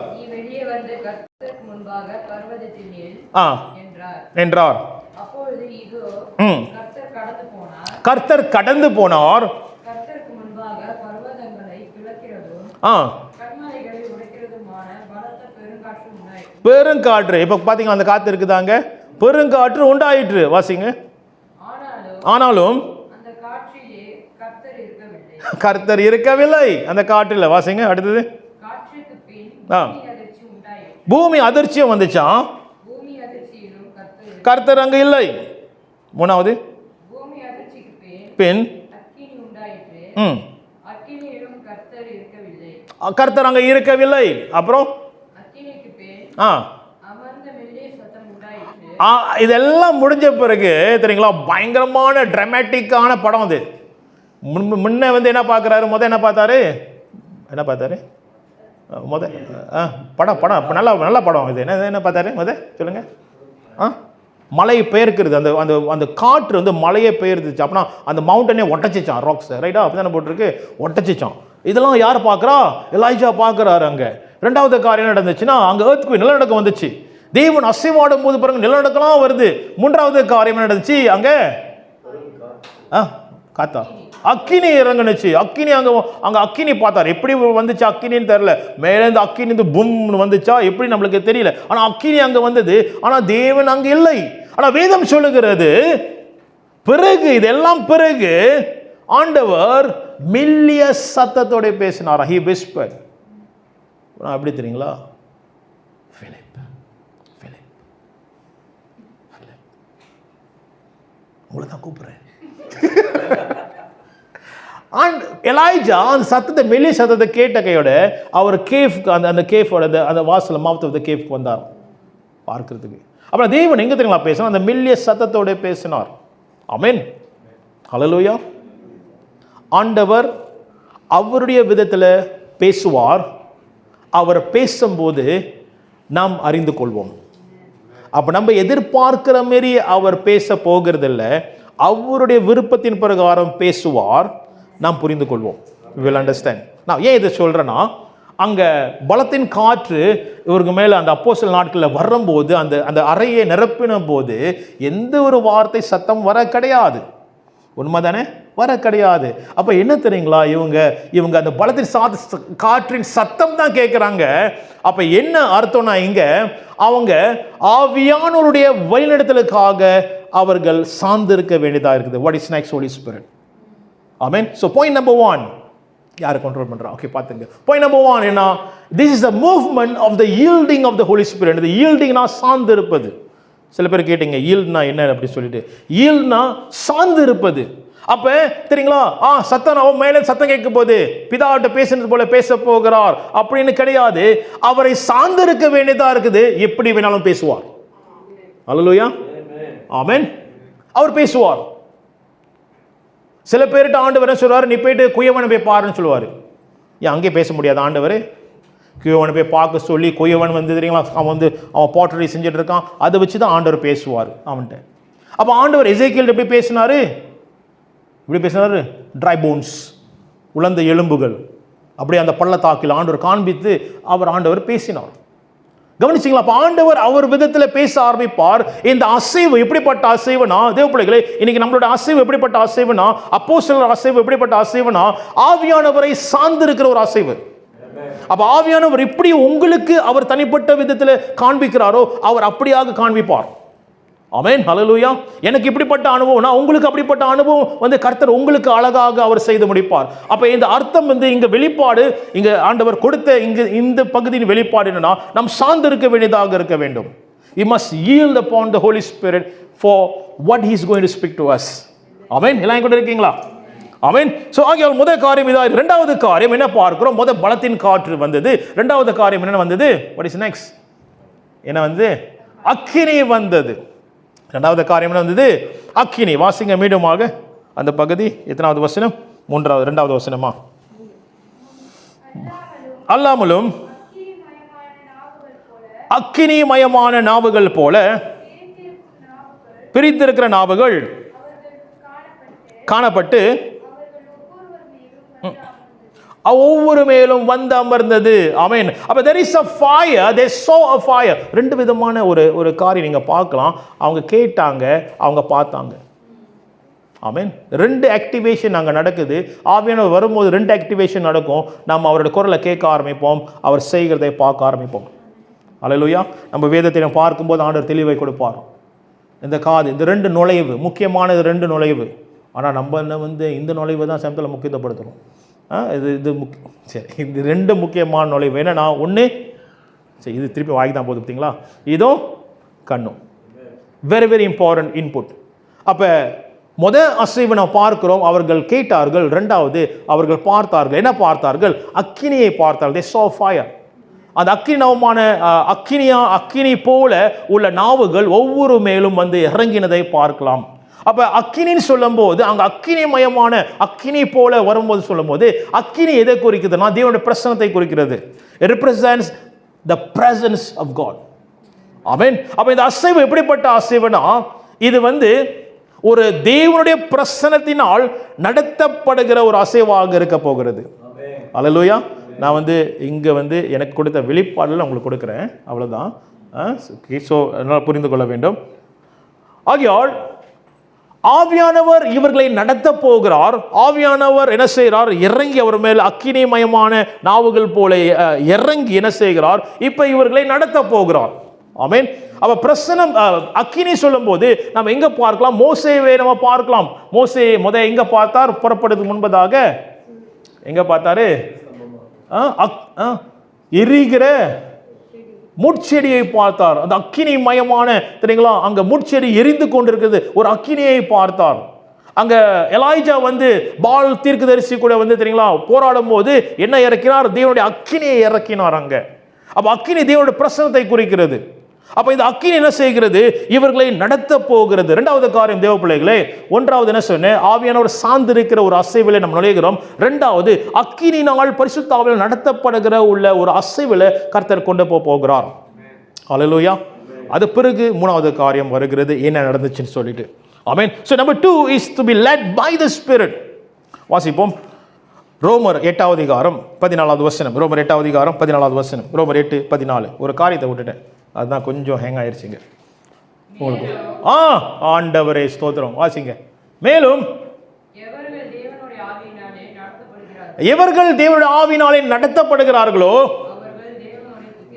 Speaker 1: என்றார். கர்த்தர் கடந்து போனார். பெருங்காற்று. இப்ப பாத்தீங்களா, அந்த காத்து இருக்குதாங்க, பெருங்காற்று உண்டாயிற்று. வாசிங்க. ஆனாலும் கர்த்தர் இருக்கவில்லை அந்த காற்றில். வாசிங்க அடுத்தது. பூமி அதிர்ச்சியும் வந்துச்சான், கர்த்தர் அங்கு இல்லை. மூணாவது, பின் கர்த்தர் அங்க இருக்கவில்லை. அப்புறம் இதெல்லாம் முடிஞ்ச பிறகு தெரியுங்களா, பயங்கரமான டிராமேட்டிக்கான படம் அது. முன்ன வந்து என்ன பார்க்குறாரு, என்ன பார்த்தாரு படம் நல்ல நல்ல படம் இது. என்ன பார்த்தாரு சொல்லுங்க. மலை பெயர்க்கிறது, அந்த அந்த அந்த காற்று வந்து மலையை பெயர்ந்துச்சு. அப்படின்னா அந்த மவுண்டனே ஒட்டச்சிச்சான், ராக்ஸ், ரைட்டா? அப்படி தானே போட்டிருக்கு, ஒட்டச்சிச்சான். இதெல்லாம் யார் பார்க்குறா? எலாய்ஜா பார்க்குறாரு. அங்கே ரெண்டாவது காரியம் நடந்துச்சுன்னா அங்கே எர்த்குவேக், நிலநடுக்கம் வந்துச்சு. தேவன் அசைவாடும் போது பிறகு நிலநடுக்கலாம் வருது. மூன்றாவது காரியம் நடந்துச்சு, அங்கே காத்தா அக்கினி இறங்குனுச்சு. அக்கினி அங்கே அக்கினி பார்த்தார். எப்படி வந்துச்சு அக்கினின்னு தெரியல, மேலேருந்து அக்கினி பும்னு வந்துச்சா எப்படி நம்மளுக்கு தெரியல. ஆனால் அக்கினி அங்கே வந்தது. ஆனால் தேவன் அங்கே இல்லை. ஆனால் வேதம் சொல்லுகிறது பிறகு, இதெல்லாம் பிறகு ஆண்டவர் மெல்லிய சத்தத்தோட பேசினார். He whispered. எப்படி தெரியுங்களா? உங்களை தான் கூப்பிடுறேன். எலாய்ஜா அந்த சத்தத்தை, மெல்லிய சத்தத்தை கேட்ட கையோட அவர் கேஃப்க்கு, அந்த கேஃபோட அந்த வாசல், மவுத் ஆஃப் த கேஃப்க்கு வந்தார் பார்க்கறதுக்கு. அப்புறம் தேவன் எங்க தெரியுங்களா பேசினார்? அந்த மெல்லிய சத்தத்தோட பேசினார். ஆமென், ஹல்லேலூயா. ஆண்டவர் அவருடைய விதத்தில் பேசுவார். அவர் பேசும்போது நாம் அறிந்து கொள்வோம். அப்போ நம்ம எதிர்பார்க்கிற மாரி அவர் பேச போகிறதில்ல. அவருடைய விருப்பத்தின் பிரகாரம் பேசுவார், நாம் புரிந்து கொள்வோம். we will understand. நான் ஏன் இதை சொல்கிறேன்னா, அங்கே பலத்தின் காற்று இவருக்கு மேலே அந்த அப்போஸ்தலர் நாட்களில் வரும்போது, அந்த அந்த அறையை நிரப்பின போது எந்த ஒரு வார்த்தை சத்தம் வர கிடையாது. உண்மை தானே? வர கிடையாது. அப்போ என்ன தெரியுங்களா, இவங்க அந்த பலத்தின் காற்றின் சத்தம் தான் கேட்குறாங்க. அப்போ என்ன அர்த்தம்னா, இங்கே அவங்க ஆவியானவருடைய வழிநடத்தலுக்காக அவர்கள் சார்ந்திருக்க வேண்டியதாக இருக்குது. What is next? Holy spirit. Amen. So point number 1 யார் கண்ட்ரோல் பண்ணுறா? ஓகே, பார்த்துங்க. பாயிண்ட் நம்பர் 1 என்ன? This is the movement of the yielding of the holy spirit. இந்த ஈல்டிங்னா சார்ந்து இருப்பது. சில பேர் கேட்டீங்க ஈல்ட்னா என்ன அப்படி சொல்லிட்டு. ஈல்ட்னா சார்ந்து இருப்பது. அப்ப தெரியுங்களா, சத்தம் அவன் மேலே சத்தம் கேட்கும் போது பிதாவிட்ட பேசுறது போல பேச போகிறார் அப்படின்னு கிடையாது. அவரை சார்ந்து இருக்க வேண்டியதா இருக்குது. எப்படி வேணாலும் பேசுவார். அல்லேலூயா, ஆமென். அவர் பேசுவார். சில பேர்கிட்ட ஆண்டவர் சொல்றாரு, நீ போயிட்டு குயவனை போய் பாருன்னு சொல்லுவார். ஏன் அங்கே பேச முடியாது? ஆண்டவர் குயவனை போய் பார்க்க சொல்லி, குயவன் வந்து தெரியுங்களா, அவன் பாட்டரி செஞ்சுட்டு இருக்கான், அதை வச்சு தான் ஆண்டவர் பேசுவார் அவன்கிட்ட. அப்போ ஆண்டவர் எசேக்கியல் எப்படி பேசினாரு? இப்படி பேசினாரு, ட்ரை போன்ஸ், உலர்ந்த எலும்புகள், அப்படியே அந்த பள்ளத்தாக்கில் ஆண்டவர் காண்பித்து ஆண்டவர் பேசினார். கவனிச்சிங்களா? அப்போ ஆண்டவர் அவர் விதத்தில் பேச ஆரம்பிப்பார். இந்த அசைவு எப்படிப்பட்ட அசைவுனா, தேவ பிள்ளைகளே, இன்னைக்கு நம்மளோட அசைவு எப்படிப்பட்ட அசைவுனா, அப்போஸ்தலர் அசைவு எப்படிப்பட்ட அசைவுனா, ஆவியானவரை சார்ந்திருக்கிற ஒரு அசைவு. அப்ப ஆவியானவர் எப்படி உங்களுக்கு அவர் தனிப்பட்ட விதத்தில் காண்பிக்கிறாரோ அவர் அப்படியாக காண்பிப்பார். ஆமென், ஹல்லேலூயா. எனக்கு இப்படிப்பட்ட அனுபவம்னா உங்களுக்கு அப்படிப்பட்ட அனுபவம் வந்து கர்த்தர் உங்களுக்கு அழகாக அவர் செய்து முடிப்பார். அப்ப இந்த அர்த்தம் வந்து இங்க வெளிப்பாடு, இங்க ஆண்டவர் கொடுத்த இந்த பகுதியின் வெளிப்பாடு என்னன்னா, நாம் சார்ந்து இருக்க வேண்டியதாக இருக்க வேண்டும். We must yield upon the Holy Spirit for what he is going to speak to us. ஆமென். எல்லாம் கூட இருக்கீங்களா? ஆமென். சோ ஆகியால் முதல் காரியம் இதா. இரண்டாவது காரியம் என்ன பார்க்கிறோம்? முதல் பலத்தின் காற்று வந்தது. இரண்டாவது காரியம் என்ன வந்தது? what is next? என்ன வந்து? அக்கினி வந்தது. இரண்டாவது காரியம் என்ன வந்தது? அக்கினி. வாசிங்க மீண்டுமாக அந்த பகுதி. எத்தனாவது வசனம்? இரண்டாவது வசனமா? அல்லாமலும் அக்கினிமயமான நாவுகள் போல பிரித்திருக்கிற நாவுகள் காணப்பட்டு ஒவ்வொரு மேலும் வந்து அமர்ந்தது. ஆமென். அப்ப there is a fire, they saw a fire. ரெண்டு விதமான ஒரு காரியம் நீங்க பார்க்கலாம். அவங்க கேட்டாங்க, அவங்க பார்த்தாங்க. ஆமென். ரெண்டு ஆக்டிவேஷன் அங்க நடக்குது. ஆவியானவர் வரும்போது ரெண்டு ஆக்டிவேஷன் நடக்கும். நம்ம அவரோட குரலை கேட்க ஆரம்பிப்போம், அவர் செய்கிறதை பார்க்க ஆரம்பிப்போம். அல்லேலூயா. நம்ம வேதத்தை பார்க்கும்போது ஆண்டவர் தெளிவை கொடுப்பார். இந்த காது, இந்த 2 நுழைவு முக்கியமானது, 2 நுழைவு. ஆனால் நம்ம என்ன வந்து இந்த நுழைவு தான் சமயத்தில் முக்கியத்துவப்படுத்தணும். இது சரி, இது 2 முக்கியமான நுழைவு என்னன்னா, ஒன்று சரி இது திருப்பி வாங்கி தான் போகுது பார்த்தீங்களா, இதுவும் கண்ணும் வெரி வெரி இம்பார்ட்டன்ட் இன்புட். அப்போ அசைவு நாம் பார்க்கிறோம், அவர்கள் கேட்டார்கள். 2வது அவர்கள் பார்த்தார்கள். என்ன பார்த்தார்கள்? அக்கினியை பார்த்தார்கள். they saw fire. அந்த அக்கினவமான அக்கினி போல உள்ள நாவுகள் ஒவ்வொரு மேலும் வந்து இறங்கினதை பார்க்கலாம். அப்ப அக்கினின்னு சொல்லும் போது அங்க அக்கினிமயமான அக்கினி போல வரும்போது சொல்லும் போது அக்கினி எதை குறிக்குதுன்னா தேவனுடைய பிரசன்னத்தை குறிக்கிறது. It represents the presence of God. ஆமென். அப்ப இந்த அசைவு எப்படிப்பட்ட அசைவுனா, இது வந்து ஒரு தேவனுடைய பிரசன்னத்தினால் நடத்தப்படுகிற ஒரு அசைவாக இருக்க போகிறது. அல்லேலூயா. நான் வந்து இங்கே வந்து எனக்கு கொடுத்த வெளிப்பாடுல உங்களுக்கு கொடுக்குறேன், அவ்வளோதான். ஸோ அதனால் புரிந்து கொள்ள வேண்டும். ஆகையால் ஆவியானவர் இவர்களை நடத்த போகிறார். ஆவியானவர் என்ன செய்கிறார்? இறங்கி அவர் மேல் அக்கினிமயமான நாவுகள் போல இறங்கி என்ன செய்கிறார்? இப்போ இவர்களை நடத்த போகிறார். ஆமென். அப்ப பிரசனம் அக்கினி சொல்லும் போது நம்ம எங்க பார்க்கலாம்? மோசேவை நம்ம பார்க்கலாம். மோசே எங்க பார்த்தார்? புறப்படுவதற்கு முன்பதாக எங்க பார்த்தாரு? எரிகிற முட்செடியை பார்த்தார். அந்த அக்கினி மயமான தெரியுங்களா, அங்க முட்செடி எரிந்து கொண்டிருக்கிறது, ஒரு அக்கினியை பார்த்தார். அங்க எலாய்ஜா வந்து பால் தீர்க்கதரிசி கூட வந்து தெரியுங்களா போராடும் போது என்ன இறக்கினார்? தேவனுடைய அக்கினியை இறக்கினார் அங்க. அப்ப அக்கினி தேவனுடைய பிரசன்னத்தை குறிக்கிறது. அப்ப இந்த அக்கினி என்ன செய்கிறது? இவர்களை நடத்த போகிறது. 2வது காரியம் தேவ பிள்ளைகளே, 1வது என்ன சொன்னேன்? ஆவியானவர் சார்ந்திருக்கிற ஒரு அசைவில நம்ம நுழைகிறோம். 2வது அக்கினியினால் பரிசுத்த ஆவியால் நடத்தப்படுகிற உள்ள ஒரு அசைவில கர்த்தர் கொண்டு போகிறார். அல்லேலூயா. அது பிறகு 3வது காரியம் வருகிறது, என்ன நடந்துச்சுன்னு சொல்லிட்டு. ஆமென். So number 2 is to be led by the Spirit. வாசிப்போம். ரோமர் 8வது அதிகாரம் 14வது வசனம். ரோமர் 8வது அதிகாரம் 14வது வசனம். ரோமர் 8:14. ஒரு காரியத்தை விட்டுட்டேன், அதுதான் கொஞ்சம் ஹேங் ஆயிடுச்சுங்க உங்களுக்கு. ஆண்டவரே ஸ்தோத்திரம். வாசிங்க. மேலும் எவர்கள் தேவனுடைய ஆவியினாலே நடத்தப்படுகிறார்களோ,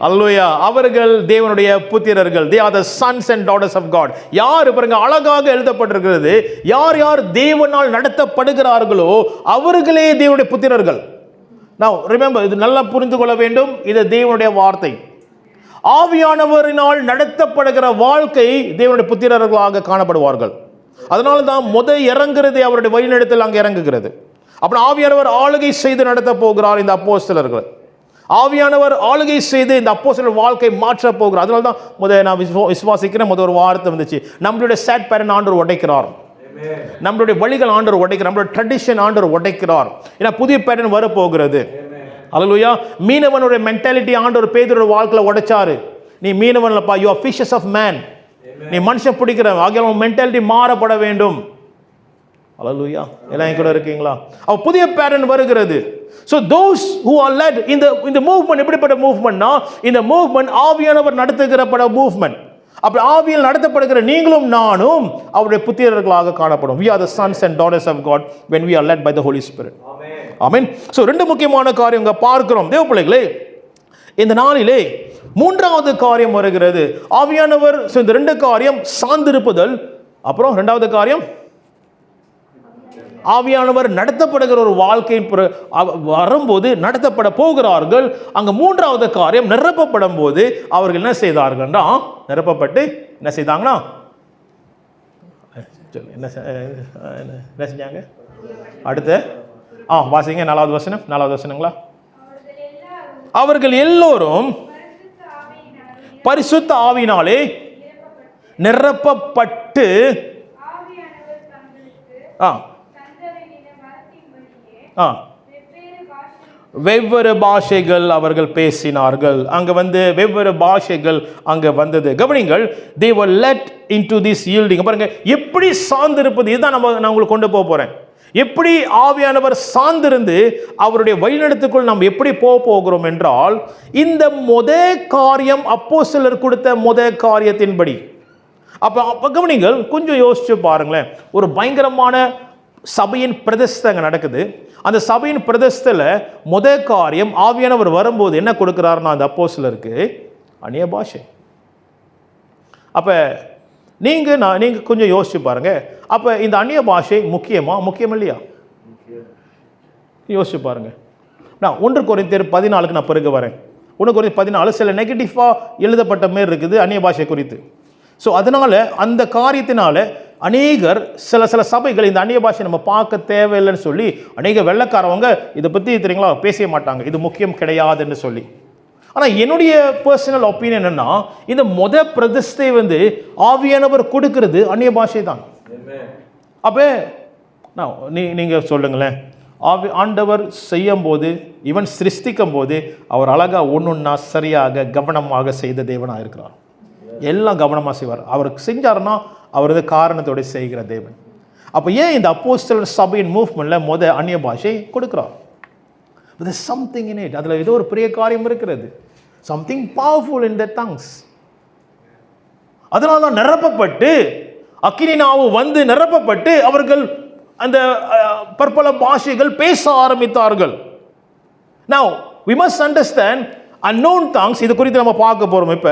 Speaker 1: அல்லேலூயா, அவர்கள் தேவனுடைய புத்திரர்கள். they are the sons and daughters of God. யார் பாருங்க, அழகாக எழுதப்பட்டிருக்கிறது, யார் யார் தேவனால் நடத்தப்படுகிறார்களோ அவர்களே தேவனுடைய புத்திரர்கள். now remember, இது நல்லா புரிந்து கொள்ள வேண்டும், இது தேவனுடைய வார்த்தை. ஆவியானவரினால் நடத்தப்படுகிற வாழ்க்கை தேவனுடைய புத்திரர்களாக காணப்படுவார்கள். அதனால தான் இறங்குறது அவருடைய வழிநடத்தல் அங்கே இறங்குகிறது. அப்புறம் ஆவியானவர் ஆளுகை செய்து நடத்த போகிறார் இந்த அப்போஸ்தலர்கள். ஆவியானவர் ஆளுகை செய்து இந்த அப்போஸ்தலர் வாழ்க்கை மாற்ற போகிறார். அதனால தான் நான் விசுவாசிக்கிறேன், ஒரு வார்த்தை வந்துச்சு, நம்மளுடைய சேட் பேரன் ஆண்டவர் உடைக்கிறார், நம்மளுடைய வழிகள் ஆண்டவர் உடைக்கிறார், நம்மளுடைய ட்ரெடிஷன் ஆண்டவர் உடைக்கிறார். ஏன்னா புதிய பேரன் வர போகிறது. அல்லேலூயா. மீனவனுடைய மென்டாலிட்டி ஆண்டவர் பேதுருடைய வாழ்க்கையில உடைச்சாரு. நீ மீனவன்லப்பா, you are fishers of men, நீ மனுஷன் பிடிக்கிற ஆகிய மென்டாலிட்டி மாறப்பட வேண்டும். அல்லேலூயா. எல்லாம் கூட இருக்கீங்களா? அப்ப புதிய பேரன் வருகிறது. So those who are led in the movement, எப்படிப்பட்ட மூவ்மெண்ட்னா, இந்த மூவ்மெண்ட் ஆவியானவர் நடத்துகிறப்பட மூவ்மெண்ட். அப்ப ஆவியில் நடத்தப்படுகிற நீங்களும் நானும் அவருடைய புத்திரர்களாக காணப்படும். we are the sons and daughters of God when we are led by the Holy Spirit. Amen. So 2 முக்கியமான காரியங்க பார்க்கிறோம் தேவ பிள்ளைகளே. இந்த நாளிலே 3வது காரியம் வருகிறது, ஆவியானவர். இந்த 2 காரியம் சார்ந்திருப்பதல், அப்புறம் 2வது காரியம் ஆவியானவர் நடத்தப்படுகிற ஒரு வாழ்க்கை வரும்போது நடத்தப்பட போகிறார்கள். அங்க 3வது காரியம் நிரப்பப்படும் போது அவர்கள் என்ன செய்தார்கள்னா, நிரப்பப்பட்டு என்ன செய்தாங்கன்னா, என்ன செஞ்சாங்க? அடுத்து வாசிங்க 4வது வசனம். 4வது வசனங்களா? அவர்கள் எல்லோரும் பரிசுத்த ஆவியினாலே நிரப்பப்பட்டு வெவ்வேறு பாஷைகள் அவர்கள் பேசினார்கள். அங்க வந்து வெவ்வேறு பாஷைகள் அங்க வந்தது. கவனிங்கள், they were led into this yielding. பாருங்க எப்படி சார்ந்திருப்பது, இதுதான் நான் உங்களுக்கு கொண்டு போறேன். எப்படி ஆவியானவர் சார்ந்திருந்து அவருடைய வழிநடத்துக்குள் நாம் எப்படி போகிறோம் என்றால், இந்த காரியம் அப்போஸ்தலர் கொடுத்த காரியத்தின்படி. அப்ப கவனிங்கள், கொஞ்சம் யோசிச்சு பாருங்களேன். ஒரு பயங்கரமான சபையின் பிரதிஷ்டை அங்கே நடக்குது. அந்த சபையின் பிரதிஷ்டையில் காரியம் ஆவியானவர் வரும்போது என்ன கொடுக்கிறாருன்னா, அந்த அப்போஸ்தலருக்கு அந்நிய பாஷை. அப்ப நீங்கள் கொஞ்சம் யோசிச்சு பாருங்க. அப்போ இந்த அந்நிய பாஷை முக்கியம் இல்லையா? யோசிச்சு பாருங்க. நான் 1 கொரிந்தியர் 14 நான் பிறகு வரேன். 1 கொரிந்தியர் 14 சில நெகட்டிவாக எழுதப்பட்ட மாரி இருக்குது அந்நிய பாஷை குறித்து. ஸோ அதனால் அந்த காரியத்தினால அநேகர் சில சபைகள் இந்த அந்நிய பாஷை நம்ம பார்க்க தேவையில்லைன்னு சொல்லி அநேக வெள்ளைக்காரவங்க இதை பற்றி தெரியுங்களா பேச மாட்டாங்க, இது முக்கியம் கிடையாதுன்னு சொல்லி. ஆனால் என்னுடைய பர்சனல் ஒப்பீனியன் என்னன்னா, இந்த பிரதிஷ்டை ஆவியானவர் கொடுக்கிறது அந்நிய பாஷை தான். அப்போ நீங்கள் சொல்லுங்களேன், ஆண்டவர் செய்யும் போது, இவன் சிருஷ்டிக்கும் போது அவர் அழகா ஒன்றுன்னா சரியாக கவனமாக செய்த தேவனாக இருக்கிறார். எல்லாம் கவனமாக செய்வார். அவருக்கு செஞ்சாருன்னா அவர் காரணத்தோடு செய்கிற தேவன். அப்போ ஏன் இந்த அப்போஸ்தலர் சபையின் மூவ்மெண்ட்ல அந்நிய பாஷை கொடுக்குறார்? Something in it. அதில் ஏதோ ஒரு பெரிய காரியம் இருக்கிறது. சம்திங் பவர்ஃபுல் இன் த டங்ஸ். அதனால தான் நிரப்பப்பட்டு அக்கினி நாவு நிரப்பப்பட்டு அவர்கள் அந்த பற்பல பாஷைகள் பேச ஆரம்பித்தார்கள். Now we must understand unknown tongues. இது குறித்து நம்ம பார்க்க போறோம். இப்ப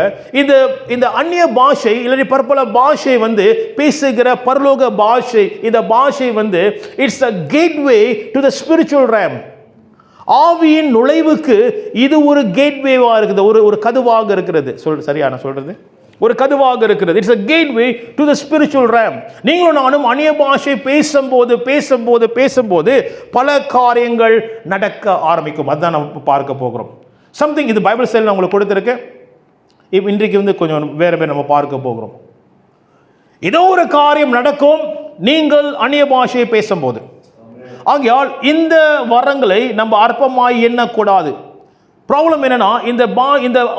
Speaker 1: இந்த அந்நிய பாஷை இல்ல பற்பல பாஷை பேசுகிற பரலோக பாஷை, இந்த பாஷை it's a gateway to the spiritual realm. ஆவியின் நுழைவுக்கு இது ஒரு கேட்வேவா இருக்குது, ஒரு கதவாக இருக்கிறது. சரியா நான் சொல்றது? ஒரு கதவாக இருக்கிறது. It's a gateway to the spiritual realm. நீங்களும் நானும் அந்நிய பாஷை பேசும்போது பல காரியங்கள் நடக்க ஆரம்பிக்கும். அதுதான் நம்ம பார்க்க போகிறோம். சம்திங் இது பைபிள் ஸ்டைல் நான் உங்களுக்கு கொடுத்துருக்கேன். இன்றைக்கு கொஞ்சம் வேற நம்ம பார்க்க போகிறோம். ஏதோ ஒரு காரியம் நடக்கும் நீங்கள் அந்நிய பாஷையை பேசும்போது. ஆகையால் இந்த வரங்களை நம்ம அற்பமாய் எண்ணக்கூடாது. ப்ராப்ளம் என்னன்னா, இந்த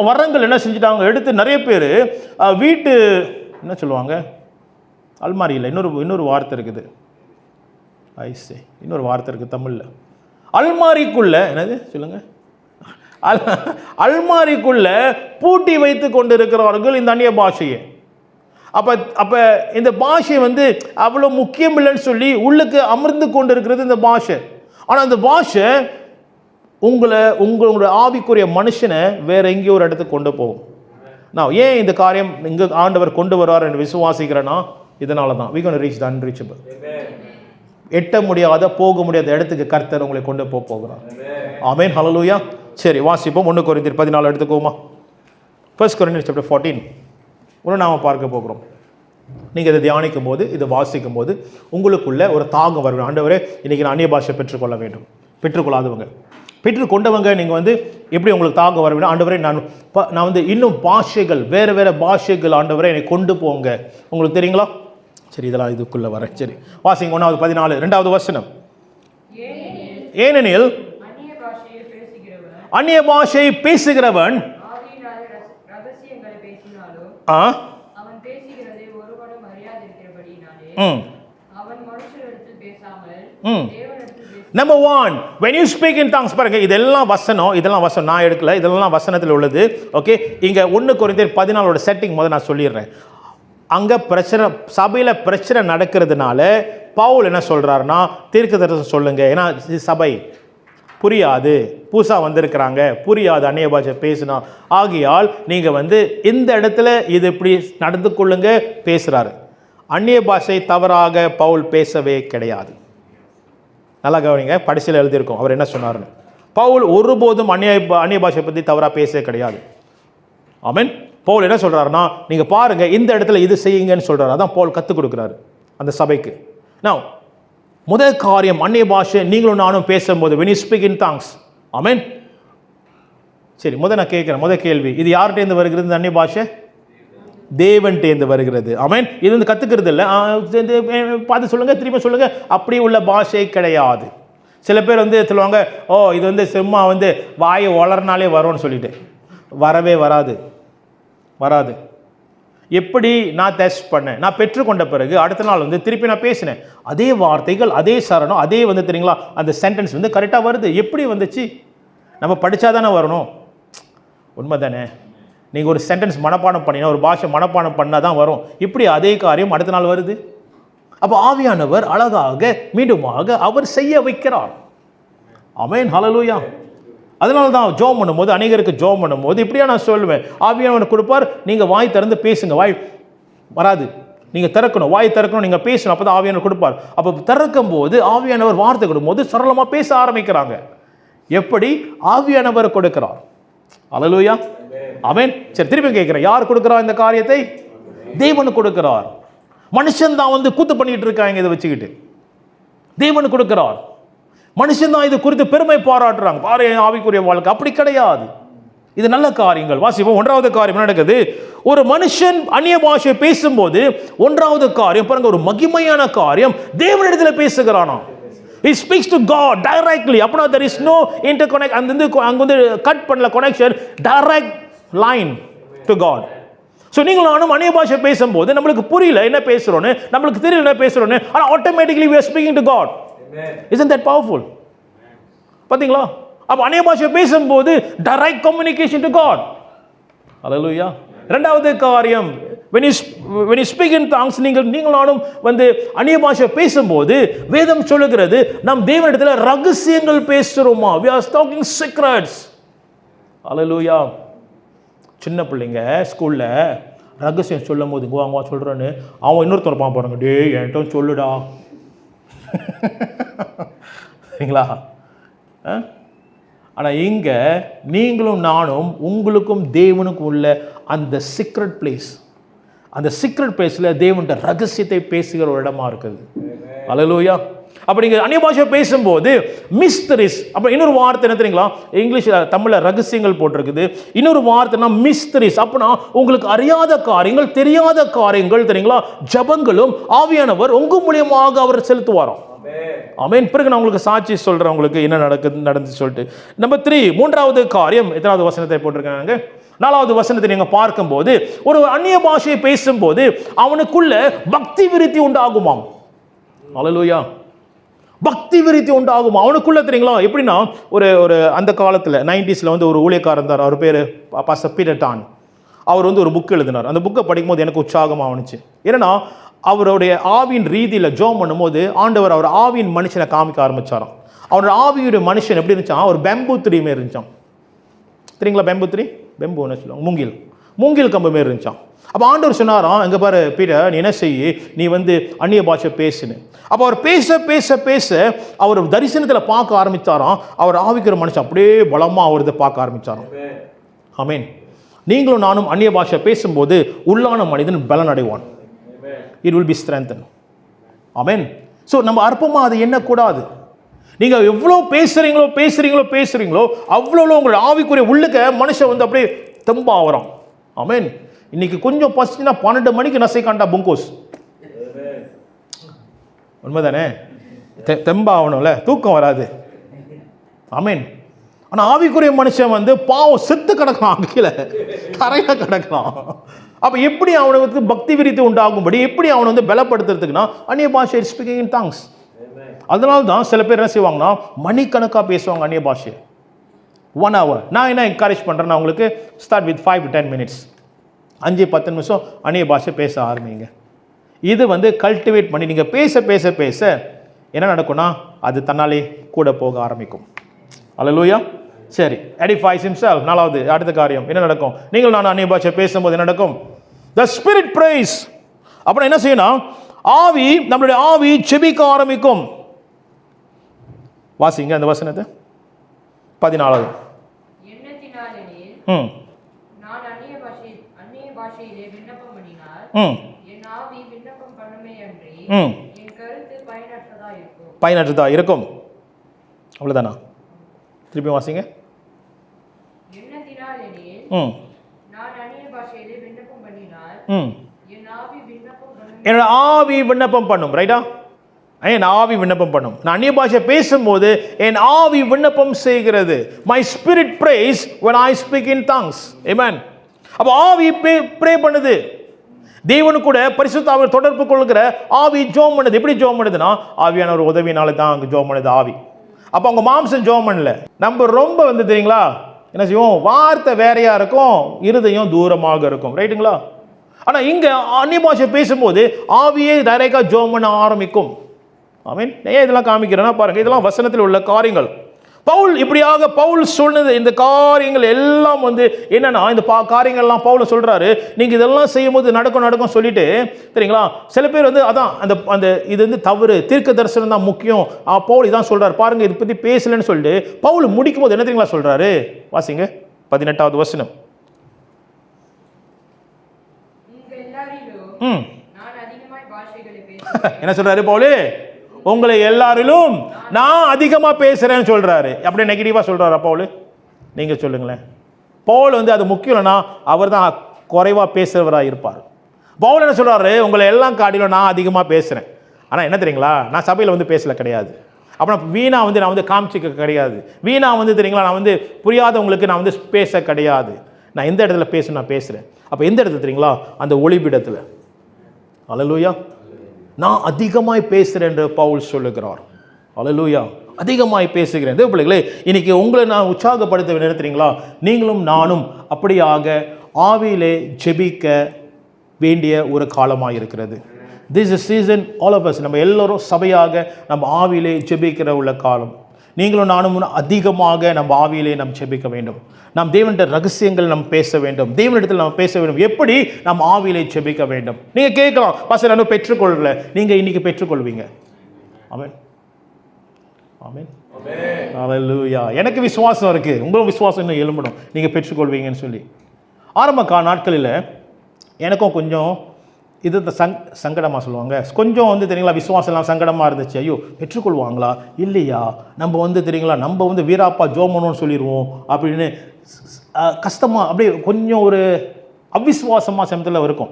Speaker 1: வரங்கள் என்ன செஞ்சுட்டாங்க, எடுத்து நிறைய பேர் வீட்டு என்ன சொல்லுவாங்க, அல்மாரியில் இன்னொரு வார்த்தை இருக்குது, இன்னொரு வார்த்தை இருக்குது தமிழில், அல்மாரிக்குள்ள என்னது சொல்லுங்க, அல்மாரிக்குள்ள பூட்டி வைத்து கொண்டு இருக்கிறவர்கள் இந்த அந்நிய பாஷையை. அப்போ இந்த பாஷை அவ்வளோ முக்கியம் இல்லைன்னு சொல்லி உள்ளுக்கு அமர்ந்து கொண்டு இருக்கிறது இந்த பாஷை. ஆனால் இந்த பாஷை உங்களுடைய ஆவிக்குரிய மனுஷனை வேற எங்கேயோ ஒரு இடத்துக்கு கொண்டு போகும். நான் ஏன் இந்த காரியம் இங்கே ஆண்டவர் கொண்டு வருவார் என்று விசுவாசிக்கிறேன்னா இதனால தான். we going to reach the unreachable. எட்ட முடியாத போக முடியாத இடத்துக்கு கர்த்தர் உங்களை கொண்டு போகிறார். ஆமென், ஹல்லேலூயா. சரி வாசிப்போம். 1 கொரிந்தியர் 14 எடுத்துக்கோமா. 1 கொரிந்தியர் chapter 14 நாம் பார்க்க போகிறோம். நீங்கள் இதை தியானிக்கும் போது, இதை வாசிக்கும் போது உங்களுக்குள்ள ஒரு தாகம் வரும். ஆண்டவரே இன்னைக்கு நான் அந்நிய பாஷை பெற்றுக்கொள்ள வேண்டும். பெற்றுக்கொள்ளாதவங்க, பெற்றுக்கொண்டவங்க நீங்கள் எப்படி உங்களுக்கு தாகம் வர வேண்டும்? ஆண்டவரே நான் இன்னும் பாஷைகள், வேறு பாஷைகள் ஆண்டவரே என்னை கொண்டு போங்க. உங்களுக்கு தெரியுங்களா? சரி, இதெல்லாம் இதுக்குள்ளே வரேன். சரி வாசிங்க. 1 14 2வது வசனம். ஏனெனில் அந்நிய பாஷையை பேசுகிறவன் Number 1, when you speak in tongues, பாருங்க இதெல்லாம் வசனம் நான் எடுக்கல, இதெல்லாம் வசனத்தில் உள்ளது. ஓகே, இங்க 1 கொரிந்தியர் 14 செட்டிங் முதல்ல நான் சொல்லிடுறேன். அங்க பிரச்சனை, சபையில பிரச்சனை நடக்கிறதுனால பவுல் என்ன சொல்றாருன்னா, தீர்க்கதரிசனம் சொல்லுங்க. ஏன்னா சபை புரியாது, புதுசா வந்திருக்கிறாங்க, புரியாது அந்நிய பாஷை பேசினா. ஆகையால் நீங்க இந்த இடத்துல இது இப்படி நடந்து கொள்ளுங்க பேசுறாரு. அந்நிய பாஷை தவறாக பவுல் பேசவே கிடையாது. நல்லா கவனிங்க, படிச்சில் எழுதியிருக்கோம் அவர் என்ன சொன்னார்னு. பவுல் ஒருபோதும் அந்நிய பாஷை பற்றி தவறாக பேசவே கிடையாது. ஆமென். பவுல் என்ன சொல்கிறாருன்னா, நீங்கள் பாருங்கள் இந்த இடத்துல இது செய்யுங்கன்னு சொல்கிறாரு. அதான் பவுல் கற்றுக் கொடுக்குறாரு அந்த சபைக்கு. நான் முதல் காரியம், அந்நிய பாஷை நீங்களும் நானும் பேசும்போது when you speak in tongues. ஆமென். சரி, நான் கேட்குறேன், முதல் கேள்வி, இது யார்கிட்டேருந்து வருகிறது இந்த அந்நிய பாஷை? தேவன்டேந்து வருகிறது. ஆமென். இது கற்றுக்கிறது இல்லை, பார்த்து சொல்லுங்க, திரும்ப சொல்லுங்க, அப்படி உள்ள பாஷை கிடையாது. சில பேர் சொல்லுவாங்க, ஓ இது சும்மா வாயை வளர்னாலே வரும்னு சொல்லிட்டு. வரவே வராது. எப்படி நான் டெஸ்ட் பண்ணேன், நான் பெற்றுக்கொண்ட பிறகு அடுத்த நாள் திருப்பி நான் பேசினேன், அதே வார்த்தைகள், அதே சரணம், அதே தெரியுங்களா அந்த சென்டென்ஸ் கரெக்டாக வருது. எப்படி வந்துச்சு? நம்ம படித்தாதானே வரணும். உண்மை தானே? நீங்கள் ஒரு சென்டென்ஸ் மனப்பாடம் பண்ணினா, ஒரு பாஷை மனப்பாடம் பண்ணால் தான் வரும். இப்படி அதே காரியம் அடுத்த நாள் வருது. அப்போ ஆவியானவர் அழகாக மீண்டுமாக அவர் செய்ய வைக்கிறார். ஆமென், ஹல்லேலூயா. அதனால தான் ஜோம் பண்ணும்போது, அநேகருக்கு ஜோம் பண்ணும்போது இப்படியா நான் சொல்லுவேன், ஆவியானவர் கொடுப்பார், நீங்கள் வாய் திறந்து பேசுங்க. வாய் வராது, நீங்கள் திறக்கணும், வாய் திறக்கணும், நீங்கள் பேசணும், அப்போ தான் ஆவியானவர் கொடுப்பார். அப்போ திறக்கும் போது ஆவியானவர் வார்த்தை கொடுக்கும்போது சரளமாக பேச ஆரம்பிக்கிறாங்க. எப்படி? ஆவியானவர் கொடுக்கிறார். அல்லேலூயா, ஆமென். சரி, திருப்பி கேட்கிறேன், யார் கொடுக்கிறார் இந்த காரியத்தை? தேவன் கொடுக்கிறார். மனுஷன் தான் வந்து கூத்து பண்ணிட்டு இருக்காங்க இதை வச்சுக்கிட்டு. தேவன் கொடுக்கிறார். மனுஷன் தான் இது குறித்து பெருமை பாராட்டுறாங்க, பாரு ஆவிக்குரிய வாழ்க்கை. அப்படி கிடையாது. இது நல்ல காரியங்கள். வாசிப்போம். 1வது காரியம் என்ன நடக்குது? ஒரு மனுஷன் அந்நிய பாஷை பேசும்போது 1வது காரியம் பாருங்க, ஒரு மகிமையான காரியம், தேவனிடத்தில் பேசுகிறானா. He speaks to God directly. அப்பனா there is no interconnect. அங்க வந்து கட் பண்ணல connection, direct line to God. So நீங்களும் நானும் அந்நிய பாஷை பேசும்போது நம்மளுக்கு புரியல என்ன பேசுறோம்னு, நம்மளுக்கு தெரியல என்ன பேசுறோம்னு, ஆனா automatically we are speaking to God. Isn't that powerful? பாத்தீங்களா? அப்ப அந்நிய பாஷை பேசும்போது direct communication to God. Hallelujah. 2வது காரியம், when you speak in tongues, நீங்கள் நானும் வந்து அந்நிய பாஷை பேசும்போது வேதம் சொல்லுகிறது நாம் தேவனிடத்தில் ரகசியங்கள் பேசுறோமா. We are talking secrets. Hallelujah. சின்ன பிள்ளைங்க ஸ்கூல்ல ரகசியம் சொல்லும் போது வாங்க சொல்றேன்னு அவன் இன்னொருத்தர் பாப்பாங்க, டேய் என்கிட்ட சொல்லுடா. சரிங்களா? ஆனால் இங்கே நீங்களும் நானும் உங்களுக்கும் தேவனுக்கும் உள்ள அந்த சீக்ரெட் பிளேஸ், அந்த சீக்ரெட் பிளேஸில் தேவன்கிட்ட ரகசியத்தை பேசுகிற ஒரு இடமா இருக்குது. அல்லேலூயா. அப்போ நீங்கள் அந்நிய பாஷை பேசும்போது மிஸ்டரிஸ், அப்போ இன்னொரு வார்த்தை என்ன தெரியுங்களா? இங்கிலீஷில் தமிழில் ரகசியங்கள் போட்டிருக்குது. இன்னொரு வார்த்தைனா மிஸ்டரிஸ். அப்படின்னா உங்களுக்கு அறியாத காரியங்கள், தெரியாத காரியங்கள் தெரியுங்களா, ஜபங்களும் ஆவியானவர் உங்க மூலியமாக அவர் செலுத்துவாராம். ஆமென். பிறகு நான் உங்களுக்கு சாட்சி சொல்றேன், உங்களுக்கு என்ன நடந்து சொல்லிட்டு. நம்பர் 3, 3வது காரியம், எத்தனாவது வசனத்தை போட்டிருக்காங்க? 4வது வசனத்தை நீங்க பார்க்கும்போது, ஒரு அந்நிய பாஷையை பேசும்போது அவனுக்குள்ள பக்தி விருத்தி உண்டாகுமாம். அல்லேலூயா. பக்தி விருத்தி உண்டாகுமா அவனுக்குள்ள தெரியுங்களா? எப்படின்னா ஒரு அந்த காலத்தில் 90ஸ்ல வந்து ஒரு ஊழியக்காரர் இருந்தார். அவர் பேர் பாஸ்டர் பீட்டர் டான். அவர் வந்து ஒரு புக் எழுதினார். அந்த புக்கை படிக்கும்போது எனக்கு உற்சாகமாக ஆணுச்சு. ஏன்னா அவருடைய ஆவியின் ரீதியில் ஜோம் பண்ணும்போது ஆண்டவர் அவர் ஆவியின் மனுஷனை காமிக்க ஆரம்பிச்சாராம். அவரோட ஆவியுடைய மனுஷன் எப்படி இருந்துச்சான்? ஒரு பெம்பு த்ரீ மாரி இருந்துச்சான். தெரியுங்களா? பெம்பு த்ரீ, பெம்பு என்ன சொல்லுவாங்க, மூங்கில் கம்பு மாரி இருந்துச்சான். அப்போ ஆண்டவர் சொன்னாராம், எங்கே பாரு பீட்டர், நீ என்ன செய்ய, நீ வந்து அந்நிய பாஷை பேசுன்னு. அப்போ அவர் பேச பேச பேச அவர் தரிசனத்தில் பார்க்க ஆரம்பித்தாராம். அவர் ஆவிக்கிற மனுஷன் அப்படியே பலமாக அவர் இதை பார்க்க ஆரம்பித்தாராம். ஆமேன். நீங்களும் நானும் அந்நிய பாஷை பேசும்போது உள்ளான மனிதன் பலன் அடைவான். It will be strengthened. Amen. So நம்ம அற்பமா அது எண்ணக்கூடாது. நீங்க எவ்வளோ பேசுறீங்களோ அவ்வளோ உங்களோட ஆவிக்குரிய உள்ளுக்க மனுஷன் வந்து அப்படியே தெம்பா வரும். ஆமென். இன்னைக்கு கொஞ்சம் பசிச்சுன்னா 12 மணிக்கு நசை காண்டா புங்கோஸ். உண்மைதானே? தெம்பா ஆகணும்ல, தூக்கம் வராது. ஆமென். ஆனால் ஆவிக்குரிய மனுஷன் வந்து பாவம் செத்து கிடக்கலாம், கீழே கரையில் கிடக்கலாம். அப்போ எப்படி அவனுக்கு பக்தி விருத்தி உண்டாகும்படி எப்படி அவனை வந்து பலப்படுத்துறதுக்குன்னா அந்நிய பாஷை ஸ்பீக்கிங் இன் டங்ஸ். அதனால தான் சில பேர் என்ன செய்வாங்கன்னா மணிக்கணக்காக பேசுவாங்க அந்நிய பாஷை. 1 hour. நான் என்ன என்கரேஜ் பண்ணுறேன்னா உங்களுக்கு ஸ்டார்ட் வித் 5 to 10 minutes, 5-10 நிமிஷம் அந்நிய பாஷை பேச ஆரம்பிங்க. இது வந்து கல்டிவேட் பண்ணி நீங்கள் பேச பேச பேச என்ன நடக்கும்னா அது தன்னாலே கூட போக ஆரம்பிக்கும். அல்லேலூயா. சரி, edifies himself. 4வது அடுத்த காரியம் என்ன நடக்கும்? நீங்கள் நான் அந்நிய பாஷை பேசும்போது என்ன நடக்கும்? The spirit prays. அப்புறம் என்ன செய்யணும்? ஆவி, நம்மளுடைய ஆவி செபிக்க ஆரம்பிக்கும். வாசிங்க அந்த வசனத்தை. 14வது.
Speaker 2: நான் அந்நிய பாஷையிலே விண்ணப்பம் பண்ணினால் என் ஆவி விண்ணப்பம் பண்ணுமே அன்றி என் கருத்து
Speaker 1: பயனற்றதா இருக்கும். அவ்வளவுதானா? திருப்பி வாசிங்க. என்னோட ஆவி விண்ணப்பம் பண்ணும். ரைட்டா? என் ஆவி விண்ணப்பம் பண்ணும். நான் அந்நிய பாஷை பேசும்போது என் ஆவி விண்ணப்பம் செய்கிறது. My spirit prays when I speak in tongues. Amen. அப்போ ஆவி ப்ரே பண்ணுது. தேவனு கூட பரிசுத்த ஆவியோடு தொடர்பு கொள்கிற ஆவி ஜோம் பண்ணுது. எப்படி ஜோம் பண்ணுதுன்னா ஆவியான ஒரு உதவினால தான் அங்கே ஜோம் பண்ணுது ஆவி. அப்போ அவங்க மாம்சம் ஜோம் பண்ணல. நம்ம ரொம்ப வந்து தெரியுங்களா என்ன செய்வோம்? வார்த்தை வேறையா இருக்கும், இருதயம் தூரமாக இருக்கும். ரைட்டுங்களா? ஆனால் இங்கே அந்நிய பாஷை பேசும்போது ஆவியே டைரெக்டாக ஜோம் பண்ண ஆரம்பிக்கும். ஆமீன். ஏன் இதெல்லாம் காமிக்கிறேன்னா பாருங்க, இதெல்லாம் வசனத்தில் உள்ள காரியங்கள். பவுல் இப்படியாக பவுல் சொன்னது இந்த காரியங்கள் எல்லாம் வந்து என்னன்னா, இந்த காரியங்கள்லாம் பவுல் சொல்றாரு, நீங்க இதெல்லாம் செய்யும்போது நடக்கும் சொல்லிட்டு சரிங்களா. சில பேர் வந்து அதான் அந்த இது வந்து தவறு, தீர்க்க தரிசனம் தான் முக்கியம், பவுல் இதான் சொல்றாரு பாருங்க, இதை பத்தி பேசலன்னு சொல்லிட்டு பவுல் முடிக்கும் போது என்ன தெரியுங்களா சொல்றாரு, வாசிங்க 18வது வசனம். என்ன சொல்றாரு பவுல், உங்களை எல்லாரிலும் நான் அதிகமா பேசுறேன்னு சொல்றாரு. அப்படியே நெகட்டிவா சொல்றாரு பவுல், நீங்க சொல்லுங்களேன். பவுல் வந்து அது முக்கியம் இல்லைன்னா அவர் தான் குறைவா பேசுறவராக இருப்பார். பவுல் என்ன சொல்றாரு, உங்களை எல்லாம் காட்டிலும் நான் அதிகமா பேசுறேன். ஆனா என்ன தெரியுங்களா, நான் சபையில வந்து பேசல கிடையாது, அப்புறம் வீணா வந்து நான் வந்து காமிச்சிக்க கிடையாது, வீணா வந்து தெரியுங்களா நான் வந்து புரியாதவங்களுக்கு நான் வந்து பேச கிடையாது. நான் எந்த இடத்துல பேசணும் நான் பேசுறேன். அப்ப எந்த இடத்துல தெரியுங்களா, அந்த ஒளிபிடத்துல. அல்லேலூயா. நான் அதிகமாய் பேசுகிறேன் என்று பவுல் சொல்லுகிறார். அல்லேலூயா. அதிகமாய் பேசுகிறேன். தேவ பிள்ளைகளே, இன்னைக்கு உங்களை நான் உற்சாகப்படுத்த வேண்டிய தெரியுங்களா, நீங்களும் நானும் அப்படியாக ஆவியிலே ஜெபிக்க வேண்டிய ஒரு காலமாக இருக்கிறது. This is season all of us, நம்ம எல்லோரும் சபையாக நம்ம ஆவியிலே ஜெபிக்கிற உள்ள காலம். நீங்களும் நானும் அதிகமாக நம்ம ஆவியிலே நாம் ஜெபிக்க வேண்டும். நாம் தேவனிட ரகசியங்கள் நம்ம பேச வேண்டும், தேவனிடத்தில் நம்ம பேச வேண்டும். எப்படி நாம் ஆவியிலே ஜெபிக்க வேண்டும். நீங்க கேட்கலாம், பாஸ்டர் நான் பெற்றுக்கொள்ளல, நீங்க இன்னைக்கு பெற்றுக்கொள்வீங்க. ஆமென் ஆமென் ஹல்லேலூயா. எனக்கு விசுவாசம் இருக்கு, உங்களுக்கு விசுவாசம் இன்னும் எழும்பணும், நீங்க பெற்றுக்கொள்வீங்கன்னு சொல்லி. ஆரம்ப நாட்களில் எனக்கும் கொஞ்சம் இது இந்த சங்கடமாக சொல்லுவாங்க, கொஞ்சம் வந்து தெரியுங்களா விசுவாசம்லாம் சங்கடமாக இருந்துச்சு. ஐயோ பெற்றுக்கொள்வாங்களா இல்லையா, நம்ம வந்து தெரியுங்களா நம்ம வந்து வீராப்பா ஜோமனோன்னு சொல்லிடுவோம் அப்படின்னு கஷ்டமாக அப்படியே கொஞ்சம் ஒரு அவிசுவாசமாக சமயத்தில் இருக்கும்.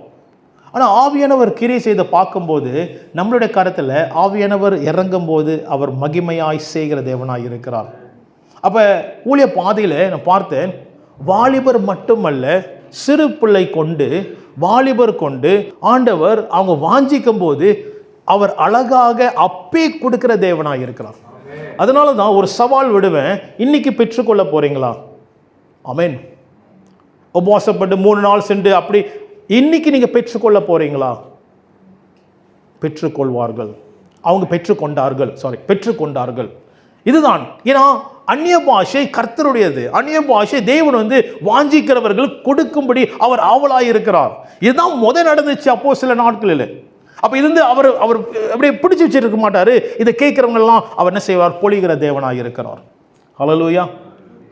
Speaker 1: ஆனால் ஆவியானவர் கிரியை செய்து பார்க்கும்போது நம்மளுடைய கருத்தில் ஆவியானவர் இறங்கும் போது அவர் மகிமையாய் செய்கிற தேவனாய் இருக்கிறார். அப்போ ஊழிய பாதையில் நான் பார்த்தேன், வாலிபர் மட்டுமல்ல சிறு பிள்ளை கொண்டு வாலிபர் கொண்டு ஆண்டவர் அவங்க வாஞ்சிக்கும் போது அவர் அழகாக அப்பே கொடுக்கிற தேவனாக இருக்கிறார். அதனால தான் ஒரு சவால் விடுவேன், இன்னைக்கு பெற்றுக்கொள்ள போறீங்களா? ஆமென். உபவாசப்பட்டு 3 நாள் சென்று அப்படி இன்னைக்கு நீங்க பெற்றுக்கொள்ள போறீங்களா? பெற்றுக்கொள்வார்கள். அவங்க பெற்றுக்கொண்டார்கள். இதுதான். ஏன்னா அந்நிய பாஷை கர்த்தருடையது, அந்நிய பாஷை தேவன் வந்து வாஞ்சிக்கிறவர்கள் கொடுக்கும்படி அவர் ஆவலாய் இருக்கிறார். இதுதான் முதல் நடந்துச்சு அப்போ சில நாட்களில். அப்ப இது வந்து அவர் அப்படியே பிடிச்சி வச்சிருக்க மாட்டாரு, இதை கேட்கிறவங்க எல்லாம் அவர் என்ன செய்வார், பொழிகிற தேவனாய் இருக்கிறார். ஹல்லேலூயா.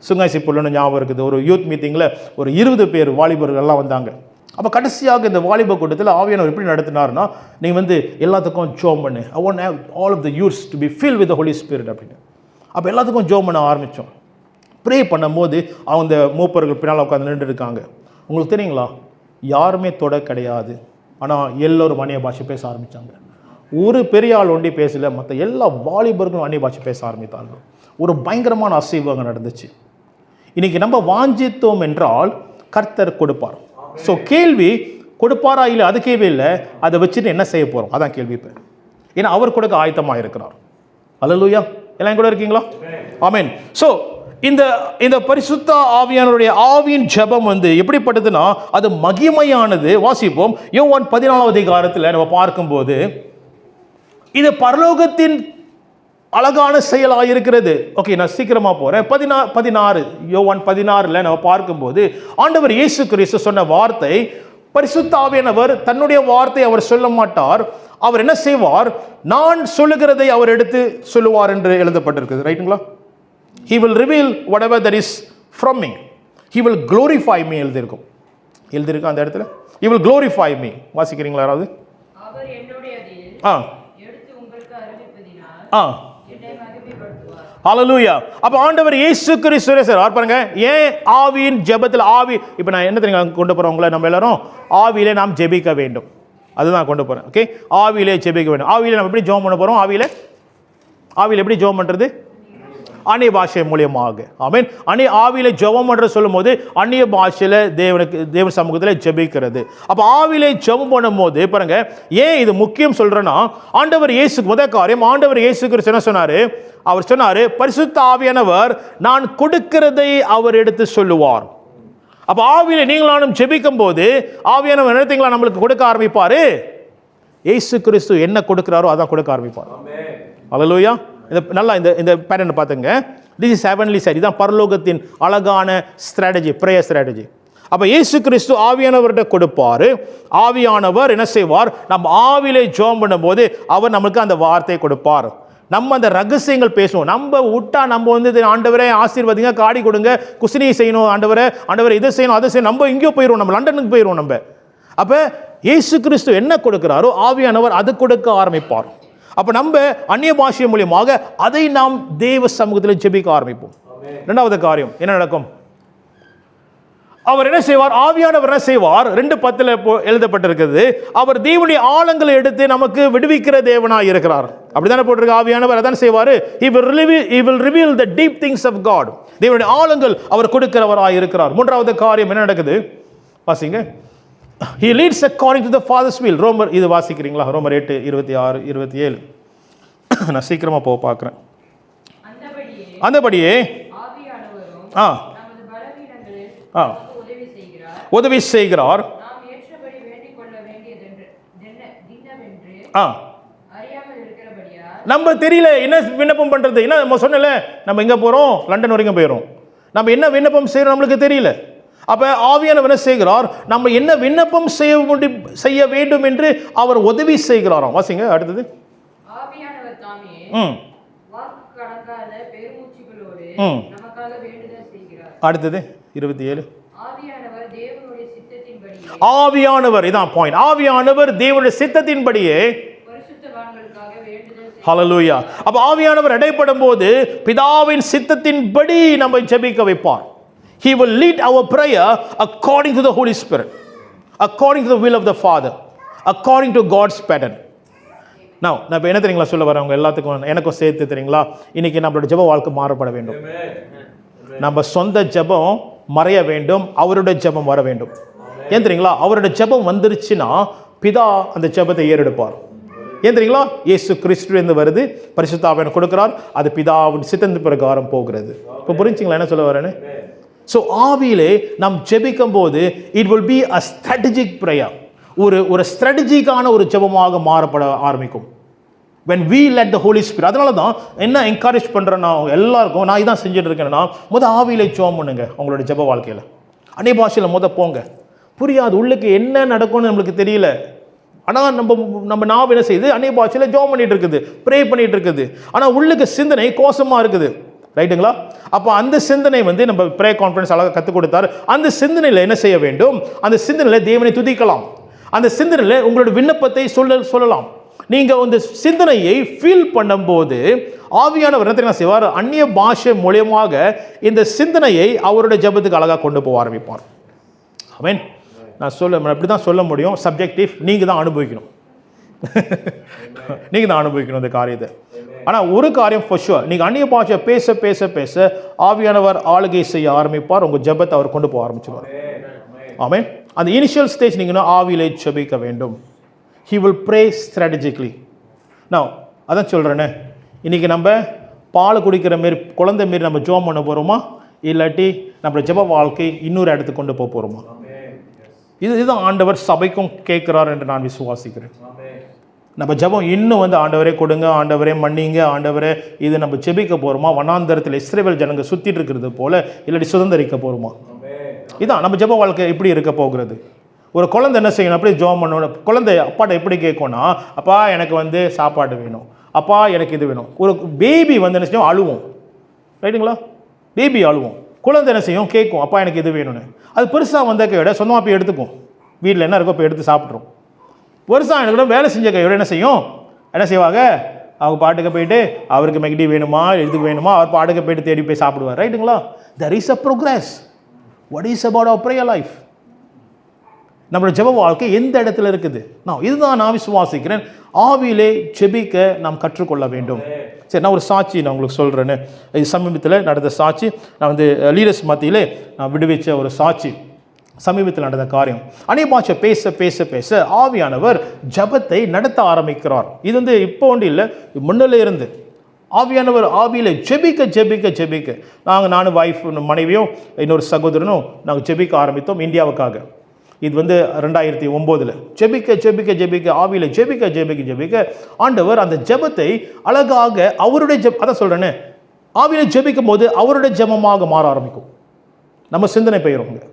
Speaker 1: சுங்காய்சிப்பூர்ல ஞாபகம் இருக்குது, ஒரு யூத் மீட்டிங்ல ஒரு 20 பேர் வாலிபர்கள் எல்லாம் வந்தாங்க. அப்போ கடைசியாக இந்த வாலிப கூட்டத்தில் ஆவியானவர் எப்படி நடத்தினார்னா, நீ வந்து எல்லாத்துக்கும் ஜோம் பண்ணு, I want have all of the youths to be fill with the holy spirit அப்படின்னு. அப்போ எல்லாத்துக்கும் ஜோம் பண்ண ஆரம்பித்தோம். ப்ரே பண்ணும்போது அவங்க மூப்பர்கள் பின்னால் உட்காந்து நின்று இருக்காங்க. உங்களுக்கு தெரியுங்களா, யாருமே தொட கிடையாது, ஆனால் எல்லோரும் அந்நிய பாஷை பேச ஆரம்பித்தாங்க. ஒரு பெரிய ஆள் ஒண்டி பேசல, மற்ற எல்லா வாலிபர்களும் அந்நிய பாஷை பேச ஆரம்பித்தார்கள். ஒரு பயங்கரமான அசைவங்க நடந்துச்சு. இன்னைக்கு நம்ம வாஞ்சித்தோம் என்றால் கர்த்தர் கொடுப்பார். ஸோ கேள்வி கொடுப்பாரா இல்லை அது கேள்வி இல்லை, அதை வச்சுட்டு என்ன செய்ய போகிறோம் அதான் கேள்வி. இப்போ ஏன்னா அவர் கொடுக்க ஆயத்தமாக இருக்கிறார். அல்லேலூயா. எல்லாம் கூட இருக்கீங்களா? ஆமென். ஸோ இந்த பரிசுத்த ஆவியானவருடைய ஆவியின் ஜெபம் வந்து எப்படிப்பட்டதுன்னா அது மகிமையானது. வாசிப்போம். யோவான் 14வது அதிகாரத்தில் நம்ம பார்க்கும்போது இது பரலோகத்தின் அழகான செயலாக இருக்கிறது. ஓகே, நான் சீக்கிரமா போறேன். 16 யோவான் 16ல நம்ம பார்க்கும்போது ஆண்டவர் இயேசு கிறிஸ்து சொன்ன வார்த்தை, பரிசுத்த ஆவியானவர் தன்னுடைய வார்த்தை அவர் சொல்ல மாட்டார், அவர் என்ன செய்வார், நான் சொல்லுகிறதை அவர் எடுத்து சொல்லுவார் என்று எழுதப்பட்டிருக்குது. ரைட்டுங்களா? He will reveal whatever that is from me. He will glorify me எழுதிருக்கு அந்த இடத்துல. He will glorify me. வாசிக்கிறீங்களா யாராவது? அவர் என்னுடையதில் எடுத்து உங்களுக்கு அறிவிப்பதினால் என்னை மகிமைப்படுத்துவார். ஹல்லேலூயா. அப்ப ஆண்டவர் இயேசு கிறிஸ்து சார் பாருங்க, ஏன் ஆவியின் ஜெபத்தில் ஆவி, இப்போ நான் என்ன தெரியுங்க கொண்டு போறோம் உங்களை, நம்ம எல்லாரும் ஆவியிலே நாம் ஜெபிக்க வேண்டும், அதுதான் கொண்டு போறேன். ஓகே, ஆவியிலே ஜெபிக்க வேண்டும். ஆவியிலே நம்ம எப்படி ஜெபம் பண்ண போறோம்? ஆவியில எப்படி ஜெபம் பண்றது? அந்நிய பாஷை மூலியமாக. ஆமென். ஆவியில ஜெபம் என்று சொல்லும் போது அந்நிய பாஷையில தேவ சமூகத்தில் ஜெபிக்கிறது. அப்ப ஆவியில ஜெபம் பண்ணும் போது பாருங்க, ஏன் இது முக்கியம் சொல்றேன்னா, ஆண்டவர் இயேசு முதல் காரியம், ஆண்டவர் இயேசு கிறிஸ்து என்ன சொன்னாரு, அவர் சொன்னாரு பரிசுத்த ஆவியானவர் நான் கொடுக்கிறதை அவர் எடுத்து சொல்லுவார். அப்ப ஆவியில நீங்களும் ஜெபிக்கும் போது ஆவியானவர் என்னத்தீங்களா நம்மளுக்கு கொடுக்க ஆரம்பிப்பாரு. இயேசு கிறிஸ்து என்ன கொடுக்கிறாரோ அதான் கொடுக்க ஆரம்பிப்பார். அல்லேலூயா. நல்லா இந்த பேட்டர்ன் பார்த்துங்க. This is heavenly sight. இதுதான் பரலோகத்தின் அழகான ஸ்ட்ராட்டஜி, ப்ரேயர் ஸ்ட்ராட்டஜி. அப்போ இயேசு கிறிஸ்து ஆவியானவர்கிட்ட கொடுப்பார். ஆவியானவர் என்ன செய்வார்? நம்ம ஆவிலே ஜெபம் பண்ணும்போது அவர் நமக்கு அந்த வார்த்தையை கொடுப்பார். நம்ம அந்த ரகசியங்கள் பேசுவோம். நம்ம விட்டா நம்ம வந்து ஆண்டவரே ஆசீர்வதிங்க, காடி கொடுங்க, குசினி செய்யணும், ஆண்டவரே இதை செய்யணும், அதை செய்யணும், நம்ம எங்கேயோ போயிடுவோம், நம்ம லண்டனுக்கு போயிடுவோம் நம்ம. அப்போ இயேசு கிறிஸ்து என்ன கொடுக்கிறாரோ ஆவியானவர் அது கொடுக்க ஆரம்பிப்பார். அப்போ நம்ம அந்நிய பாஷை மூலியமாக அதை நாம் தேவ சமூகத்தில் ஜெபிக்க ஆரம்பிப்போம். இரண்டாவது காரியம் என்ன நடக்கும்? அவர் என்ன செய்வார்? ஆவியானவர் என்ன செய்வார்? 2:10 எழுதப்பட்டிருக்கிறது, அவர் தேவனுடைய ஆழங்களை எடுத்து நமக்கு விடுவிக்கிற தேவனாய் இருக்கிறார். அப்படித்தானே போட்டிருக்கு. ஆவியானவர் அதான் செய்வார். He will reveal the deep things of God. தேவனுடைய ஆழங்கள் அவர் கொடுக்கிறவராய் இருக்கிறார். மூன்றாவது காரியம் என்ன நடக்குது வாசிங்க. He leads according to the Father's will. ரோமர் இது வாசிக்கிறீங்களா? ரோமர் 8:26 27. நான் சீக்கிரமா பார்க்குறேன். அந்தபடியே உதவி செய்கிறார். நம்ம தெரியல என்ன விண்ணப்பம் பண்றது. என்ன நம்ம சொன்னல, நம்ம எங்க போறோம்? லண்டன் வரைக்கும் போயிடும். நம்ம என்ன விண்ணப்பம் செய்யறோம் நம்மளுக்கு தெரியல. அப்ப ஆவியானவர் என்ன செய்கிறார்? நம்ம என்ன விண்ணப்பம் செய்ய வேண்டும் என்று அவர் உதவி செய்கிறாராம். வாசிங்க அடுத்தது. ஆவியானவர் தாமே வாக்கு கடங்காத பெருமூச்சுகளோடு நமக்காக வேண்டுதல் செய்கிறார். அடுத்தது 27. ஆவியானவர் தேவனுடைய சித்தத்தின்படி. ஆவியானவர் இதான் பாயிண்ட். ஆவியானவர் தேவனுடைய சித்தத்தின்படியே பரிசுத்தவான்களுக்காக வேண்டுதல். ஹல்லேலூயா. அப்ப ஆவியானவர் இடைப்படும் போது பிதாவின் சித்தத்தின்படி நம்ம ஜெபிக்க வைப்பார். He will lead our prayer according to the Holy Spirit, according to the will of the Father, according to God's pattern. Now, நான் என்ன தெரியுங்களா சொல்ல வரவங்க எல்லாத்துக்கும் எனக்கும் சேர்த்து தெரியுங்களா, இன்னைக்கு நம்மளோட ஜெப வாழ்க்கை மாறப்பட வேண்டும். நம்ம சொந்த ஜெபம் மறைய வேண்டும், அவருடைய ஜெபம் வர வேண்டும். ஏன் தெரியுங்களா? அவருடைய ஜெபம் வந்துருச்சுன்னா பிதா அந்த ஜெபத்தை ஏறெடுப்பார். ஏன் தெரியுங்களா? இயேசு கிறிஸ்துவிலிருந்து வருது, பரிசுத்த ஆவியானவர் கொடுக்கிறார், அது பிதாவின் சித்தத்தின் பிரகாரம் போகிறது. இப்போ புரிஞ்சுங்களா என்ன சொல்ல வரேன்னு? ஸோ ஆவியிலே நாம் ஜெபிக்கும் போது it will be a strategic prayer. ஒரு ஸ்ட்ராட்டஜிக்கான ஒரு ஜெபமாக மாறப்பட ஆரம்பிக்கும். when we let the Holy Spirit. அதனால தான் என்ன என்கரேஜ் பண்ணுறேன்னா எல்லாருக்கும், நான் இதான் செஞ்சுட்டு இருக்கேன்னா, ஆவியிலே ஜெபம் பண்ணுங்க. உங்களோட ஜெப வாழ்க்கையில் அந்நிய பாஷையில் போங்க. புரியாது, உள்ளுக்கு என்ன நடக்கும்னு நம்மளுக்கு தெரியல. ஆனால் நம்ம நாவ் என்ன செய்யுது? அந்நிய பாஷையில் ஜெபம் பண்ணிட்டு இருக்குது, ப்ரே பண்ணிட்டு இருக்குது. ஆனால் உள்ளுக்கு சிந்தனை கோசமாக இருக்குது. ரைட்டுங்களா? அப்போ அந்த சிந்தனை நம்ம ப்ரே கான்ஃபரன்ஸ் அழகாக கற்றுக் கொடுத்தாரு. அந்த சிந்தனையில் என்ன செய்ய வேண்டும்? அந்த சிந்தனையில் தேவனை துதிக்கலாம். அந்த சிந்தனையில் உங்களோட விண்ணப்பத்தை சொல்லலாம். நீங்கள் அந்த சிந்தனையை ஃபீல் பண்ணும்போது ஆவியானவர் என்ன செய்வார்? அந்நிய பாஷை மூலியமாக இந்த சிந்தனையை அவருடைய ஜெபத்துக்கு அழகாக கொண்டு போக ஆரம்பிப்பார். ஆமென். நான் அப்படி தான் சொல்ல முடியும். சப்ஜெக்டிவ், நீங்கள் தான் அனுபவிக்கணும். நீங்கள் தான் அனுபவிக்கணும் இந்த காரியத்தை. ஆனால் ஒரு காரியம் ஃபார் ஷுர், நீங்கள் அந்நிய பாஷை பேச பேச பேச ஆவியானவர் ஆளுகை செய்ய ஆரம்பிப்பார். உங்கள் ஜெபத்தை அவர் கொண்டு போக ஆரம்பிச்சிருவார். ஆமென். அந்த இனிஷியல் ஸ்டேஜ் நீங்கள் ஆவியிலே ஜெபிக்க வேண்டும். He will pray strategically. Now, அதான் சொல்கிறேன்னு, இன்றைக்கி நம்ம பால் குடிக்கிற மாரி குழந்தை மாரி நம்ம ஜெபம் பண்ண போகிறோமா, இல்லாட்டி நம்ம ஜெப வாழ்க்கை இன்னொரு இடத்துக்கு கொண்டு போக போகிறோமா? இதுதான் ஆண்டவர் சபைக்கும் கேட்குறார் என்று நான் விசுவாசிக்கிறேன். நம்ம ஜெபம் இன்னும் ஆண்டவரே கொடுங்க, ஆண்டவரே மன்னிங்க, ஆண்டவரே இது நம்ம ஜெபிக்க போகிறோமா? வனாந்தரத்தில் இஸ்ரவேல் ஜனங்க சுற்றிட்டு இருக்கிறது போல, இல்லாட்டி சுதந்திரிக்க போகிறோமா? இதான் நம்ம ஜெப வாழ்க்கை எப்படி இருக்க போகிறது. ஒரு குழந்தை என்ன செய்யணும்? அப்படியே ஜெபம் பண்ணணும். குழந்தை அப்பாட்ட எப்படி கேட்கும்னா, அப்பா எனக்கு சாப்பாடு வேணும், அப்பா எனக்கு இது வேணும். ஒரு பேபி என்ன செய்யும்? அழுவோம். ரைட்டுங்களா? பேபி அழுவோம். குழந்தை என்ன செய்யும்? கேட்கும், அப்பா எனக்கு இது வேணும்னு. அது பெருசாக வந்த கையோட சொந்தமாக போய் எடுத்துக்கும். வீட்டில் என்ன இருக்கோ போய் எடுத்து சாப்பிட்றோம். பெருசாக எனக்கு வேலை செஞ்ச கையோட என்ன செய்வாங்க? அவங்க பாட்டுக்கு போயிட்டு அவருக்கு மெக்டி வேணுமா, இது வேணுமா, அவர் பாட்டுக்கு போயிட்டு தேடி போய் சாப்பிடுவார். ரைட்டுங்களா? there is a progress. what is about our prayer life? நம்மளோட ஜெப வாழ்க்கை எந்த இடத்துல இருக்குது? இதுதான் நான் விசுவாசிக்கிறேன். ஆவியிலே ஜெபிக்க நாம் கற்றுக்கொள்ள வேண்டும். சரி, நான் ஒரு சாட்சி நான் உங்களுக்கு சொல்கிறேன்னு. இது சமீபத்தில் நடந்த சாட்சி. நான் லீடர்ஸ் மத்தியிலே நான் விடுவிச்ச ஒரு சாட்சி. சமீபத்தில் நடந்த காரியம். அந்நிய பாஷை பேச பேச பேச ஆவியானவர் ஜெபத்தை நடத்த ஆரம்பிக்கிறார். இது இப்போ ஒன்று இல்லை, முன்னிலே இருந்து ஆவியானவர் ஆவியில் ஜெபிக்க ஜெபிக்க ஜெபிக்க நானும் வைஃப் மனைவியும் இன்னொரு சகோதரனும் நாங்கள் ஜெபிக்க ஆரம்பித்தோம் இந்தியாவுக்காக. இது 2009 ஜெபிக்க ஜெபிக்க ஜெபிக்க ஆவியில் ஜெபிக்க ஜெபிக்க ஜெபிக்க ஆண்டவர் அந்த ஜெபத்தை அழகாக அவருடைய அதான் சொல்கிறேன்னு, ஆவியிலே ஜெபிக்கும் போது அவருடைய ஜெபமாக மாற ஆரம்பிக்கும். நம்ம சிந்தனை போயிடும்.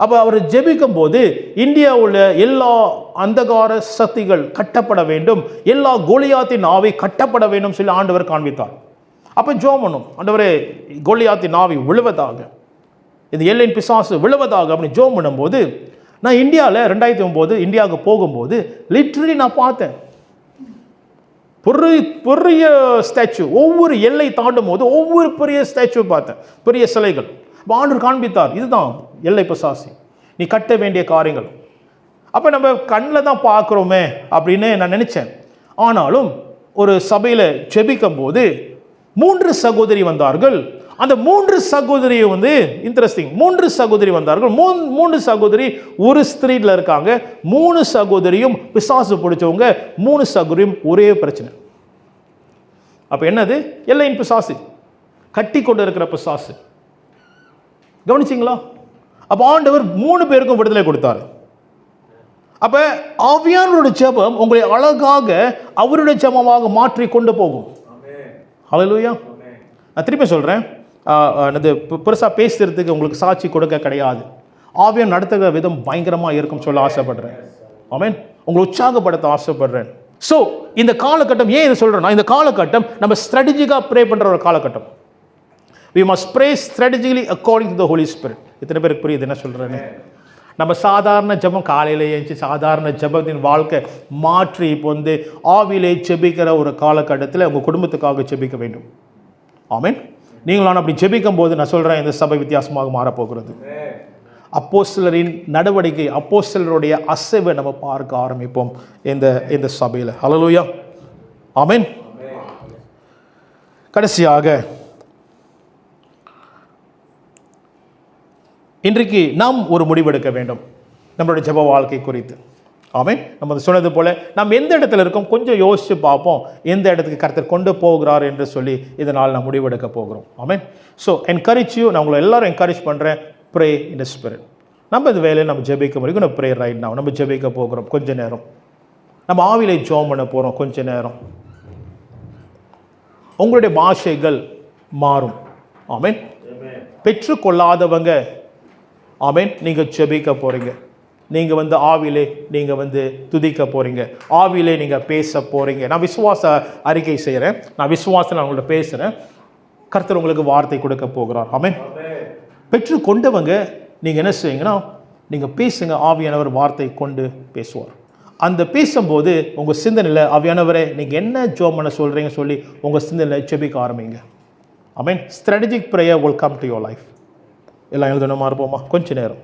Speaker 1: அப்போ அவர் ஜெபிக்கும் போது இந்தியாவில் எல்லா அந்தகார சக்திகள் கட்டப்பட வேண்டும், எல்லா கோலியாத்தின் ஆவி கட்டப்பட வேண்டும் சொல்லி ஆண்டவர் காண்பித்தார். அப்போ ஜெபம் பண்ணும், ஆண்டவரே கோலியாத்தின் ஆவி விழுவதாக, இந்த எல்லையின் பிசாசு விழுவதாக அப்படின்னு ஜெபம் பண்ணும்போது, நான் இந்தியாவில் 2009 இந்தியாவுக்கு போகும்போது லிட்ரலி நான் பார்த்தேன் பெரிய ஸ்டாச்சு. ஒவ்வொரு எல்லை தாண்டும் போது ஒவ்வொரு பெரிய ஸ்டாச்சு பார்த்தேன், பெரிய சிலைகள். ஆண்டவர் காண்பித்தார், இதுதான் எல்லை பிசாசு, நீ கட்ட வேண்டிய காரியங்கள். அப்போ நம்ம கண்ணில் தான் பார்க்குறோமே அப்படின்னு நான் நினச்சேன். ஆனாலும் ஒரு சபையில் ஜெபிக்கும் போது 3 சகோதரி வந்தார்கள். அந்த 3 சகோதரி வந்து இன்ட்ரெஸ்டிங், 3 சகோதரி வந்தார்கள். 3 சகோதரி ஒரு ஸ்திரீல இருக்காங்க. 3 சகோதரியும் பிசாசு பிடிச்சவங்க, 3 சகோதரியும் ஒரே பிரச்சனை. அப்ப என்னது? எல்லையின் பிசாசு, கட்டி கொண்டு இருக்கிற பிசாசு. கவனிச்சிங்களா? அப்ப ஆண்டவர் 3 பேருக்கும் விடுதலை கொடுத்தாரு. அப்ப ஆவியானவருடைய ஜெபம் உங்களை அழகாக அவருடைய ஜெபமாக மாற்றி கொண்டு போகும். ஹல்லேலூயா. நான் திருப்பி சொல்றேன், பெருசாக பேசுறதுக்கு உங்களுக்கு சாட்சி கொடுக்க கிடையாது. ஆவியானவர் நடத்துகிற விதம் பயங்கரமாக இருக்கும் சொல்ல ஆசைப்படுறேன். ஆமென். உங்களை உற்சாகப்படுத்த ஆசைப்படுறேன். ஸோ இந்த காலகட்டம் ஏன் இதை சொல்கிறேன்னா, இந்த காலகட்டம் நம்ம ஸ்ட்ராட்டஜிக்காக ப்ரே பண்ணுற ஒரு காலகட்டம். we must pray strategically according to the Holy Spirit. இத்தனை பேருக்கு புரியுது என்ன சொல்கிறேன்னு? நம்ம சாதாரண ஜெபம் காலையில் எழுந்துச்சு சாதாரண ஜெபத்தின் வாழ்க்கை மாற்றி இப்போ வந்து ஆவியிலே ஜெபிக்கிற ஒரு காலகட்டத்தில் உங்கள் குடும்பத்துக்காக ஜெபிக்க வேண்டும். ஆமென். நீங்களும் அப்படி ஜெபிக்கும் போது நான் சொல்கிறேன், இந்த சபை வித்தியாசமாக மாறப்போகிறது. அப்போஸ்தலரின் நடவடிக்கை, அப்போஸ்தலருடைய அசைவை நம்ம பார்க்க ஆரம்பிப்போம் இந்த சபையில். ஹல்லேலூயா. ஆமென். கடைசியாக இன்றைக்கு நாம் ஒரு முடிவெடுக்க வேண்டும் நம்மளுடைய ஜெப வாழ்க்கை குறித்து. ஆமென். நம்ம சொன்னது போல நாம் எந்த இடத்துல இருக்கோம் கொஞ்சம் யோசித்து பார்ப்போம், எந்த இடத்துக்கு கர்த்தர் கொண்டு போகிறார் என்று சொல்லி இதனால் நாம் முடிவெடுக்க போகிறோம். ஆமென். ஸோ என்கரேஜ் யூ, நான் உங்களை எல்லாரும் என்கரேஜ் பண்ணுறேன், ப்ரே இன் தி ஸ்பிரிட். நம்ம இந்த வேலையை நம்ம ஜெபிக்க முடியும். நம்ம ப்ரே ரைட் நவ். நம்ம ஜெபிக்க போகிறோம் கொஞ்ச நேரம், நம்ம ஆவிலை ஜெபம் பண்ண போகிறோம் கொஞ்ச நேரம். உங்களுடைய பாஷைகள் மாறும். ஆமென். பெற்றுக்கொள்ளாதவங்க ஆமென், நீங்கள் ஜெபிக்க போகிறீங்க. நீங்கள் வந்து ஆவிலே நீங்கள் வந்து துதிக்க போகிறீங்க, ஆவிலே நீங்கள் பேச போகிறீங்க. நான் விசுவாச அறிக்கை செய்கிறேன், நான் விசுவாசத்தில் நான் உங்கள்கிட்ட பேசுகிறேன். கர்த்தர் உங்களுக்கு வார்த்தை கொடுக்க போகிறார். ஆமென். பெற்று கொண்டவங்க நீங்கள் என்ன செய்வீங்கன்னா, நீங்கள் பேசுங்க, ஆவியானவர் வார்த்தை கொண்டு பேசுவார். அந்த பேசும்போது உங்கள் சிந்தனையில் ஆவியானவரே நீங்கள் என்ன ஜெபம் பண்ண சொல்கிறீங்க சொல்லி உங்கள் சிந்தனையில் ஜெபிக்க ஆரம்பிங்க. Amen. Strategic prayer will come to your life. எல்லாம் எழுதணுமா இருப்போமா கொஞ்ச நேரம்.